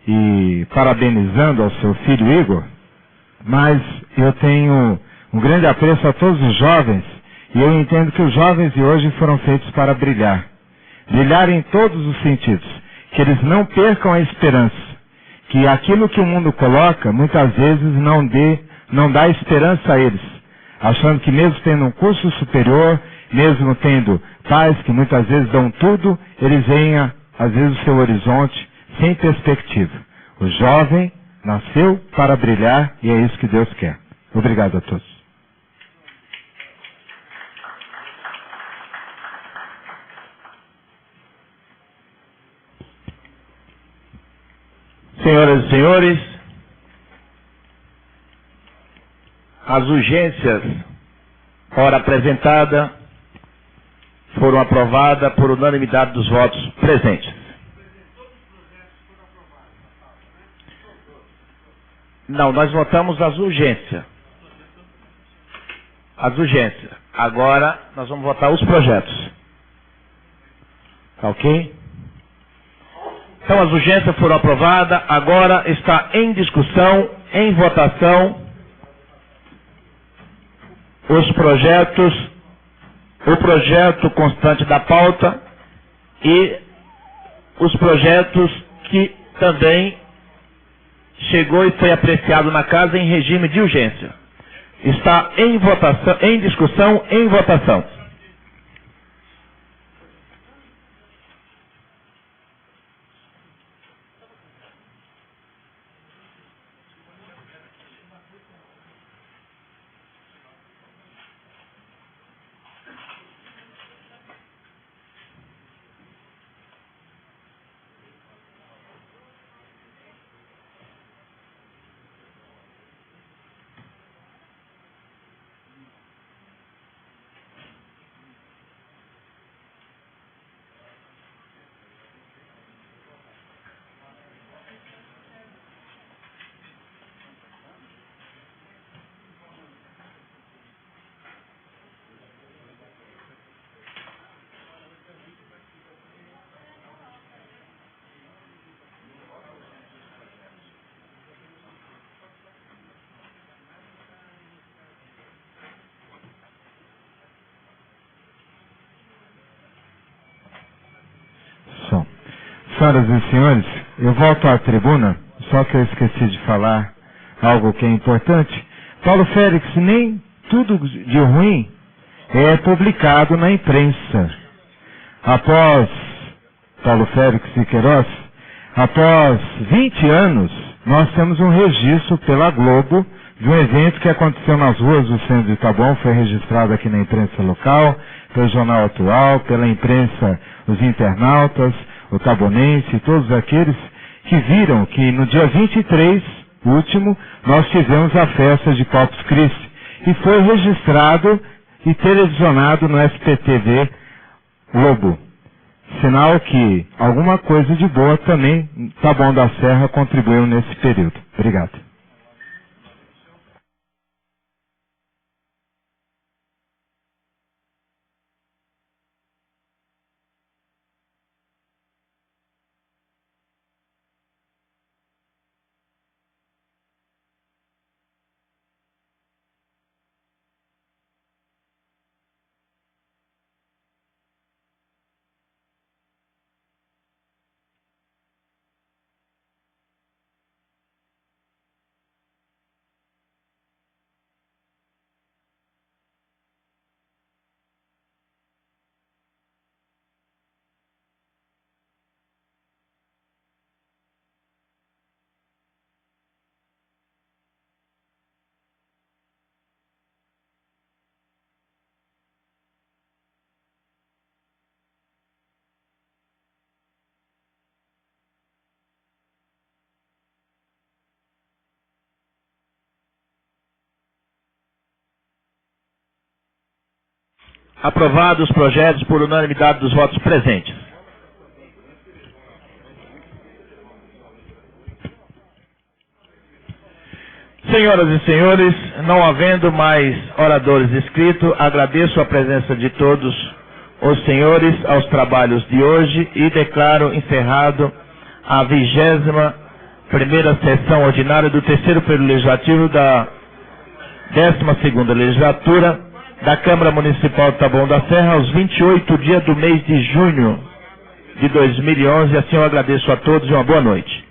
G: e parabenizando ao seu filho Igor, mas eu tenho um grande apreço a todos os jovens, e eu entendo que os jovens de hoje foram feitos para brilhar. Brilhar em todos os sentidos. Que eles não percam a esperança. Que aquilo que o mundo coloca, muitas vezes não dá esperança a eles. Achando que mesmo tendo um curso superior, mesmo tendo pais que muitas vezes dão tudo, eles veem, às vezes, o seu horizonte sem perspectiva. O jovem nasceu para brilhar e é isso que Deus quer. Obrigado a todos.
A: Senhoras e senhores, as urgências, ora apresentada, foram aprovadas por unanimidade dos votos presentes. Não, nós votamos as urgências. As urgências. Agora nós vamos votar os projetos. Tá ok? Então as urgências foram aprovadas, agora está em discussão, em votação, os projetos, o projeto constante da pauta e os projetos que também chegou e foi apreciado na casa em regime de urgência. Está em votação, em discussão, em votação.
G: Senhoras e senhores, eu volto à tribuna, só que eu esqueci de falar algo que é importante. Paulo Félix, nem tudo de ruim é publicado na imprensa. Após Paulo Félix e Queiroz, após 20 anos, nós temos um registro pela Globo de um evento que aconteceu nas ruas do centro de Taboão, foi registrado aqui na imprensa local, pelo Jornal Atual, pela imprensa, os internautas, o tabonense e todos aqueles que viram que no dia 23, último, nós tivemos a festa de Corpus Christi e foi registrado e televisionado no SPTV Globo. Sinal que alguma coisa de boa também Taboão da Serra contribuiu nesse período. Obrigado.
A: Aprovados os projetos por unanimidade dos votos presentes. Senhoras e senhores, não havendo mais oradores inscritos, agradeço a presença de todos os senhores aos trabalhos de hoje e declaro encerrado a 21ª sessão ordinária do terceiro período legislativo da 12ª legislatura da Câmara Municipal de Taboão da Serra, aos 28 dias do mês de junho de 2011. Assim eu agradeço a todos e uma boa noite.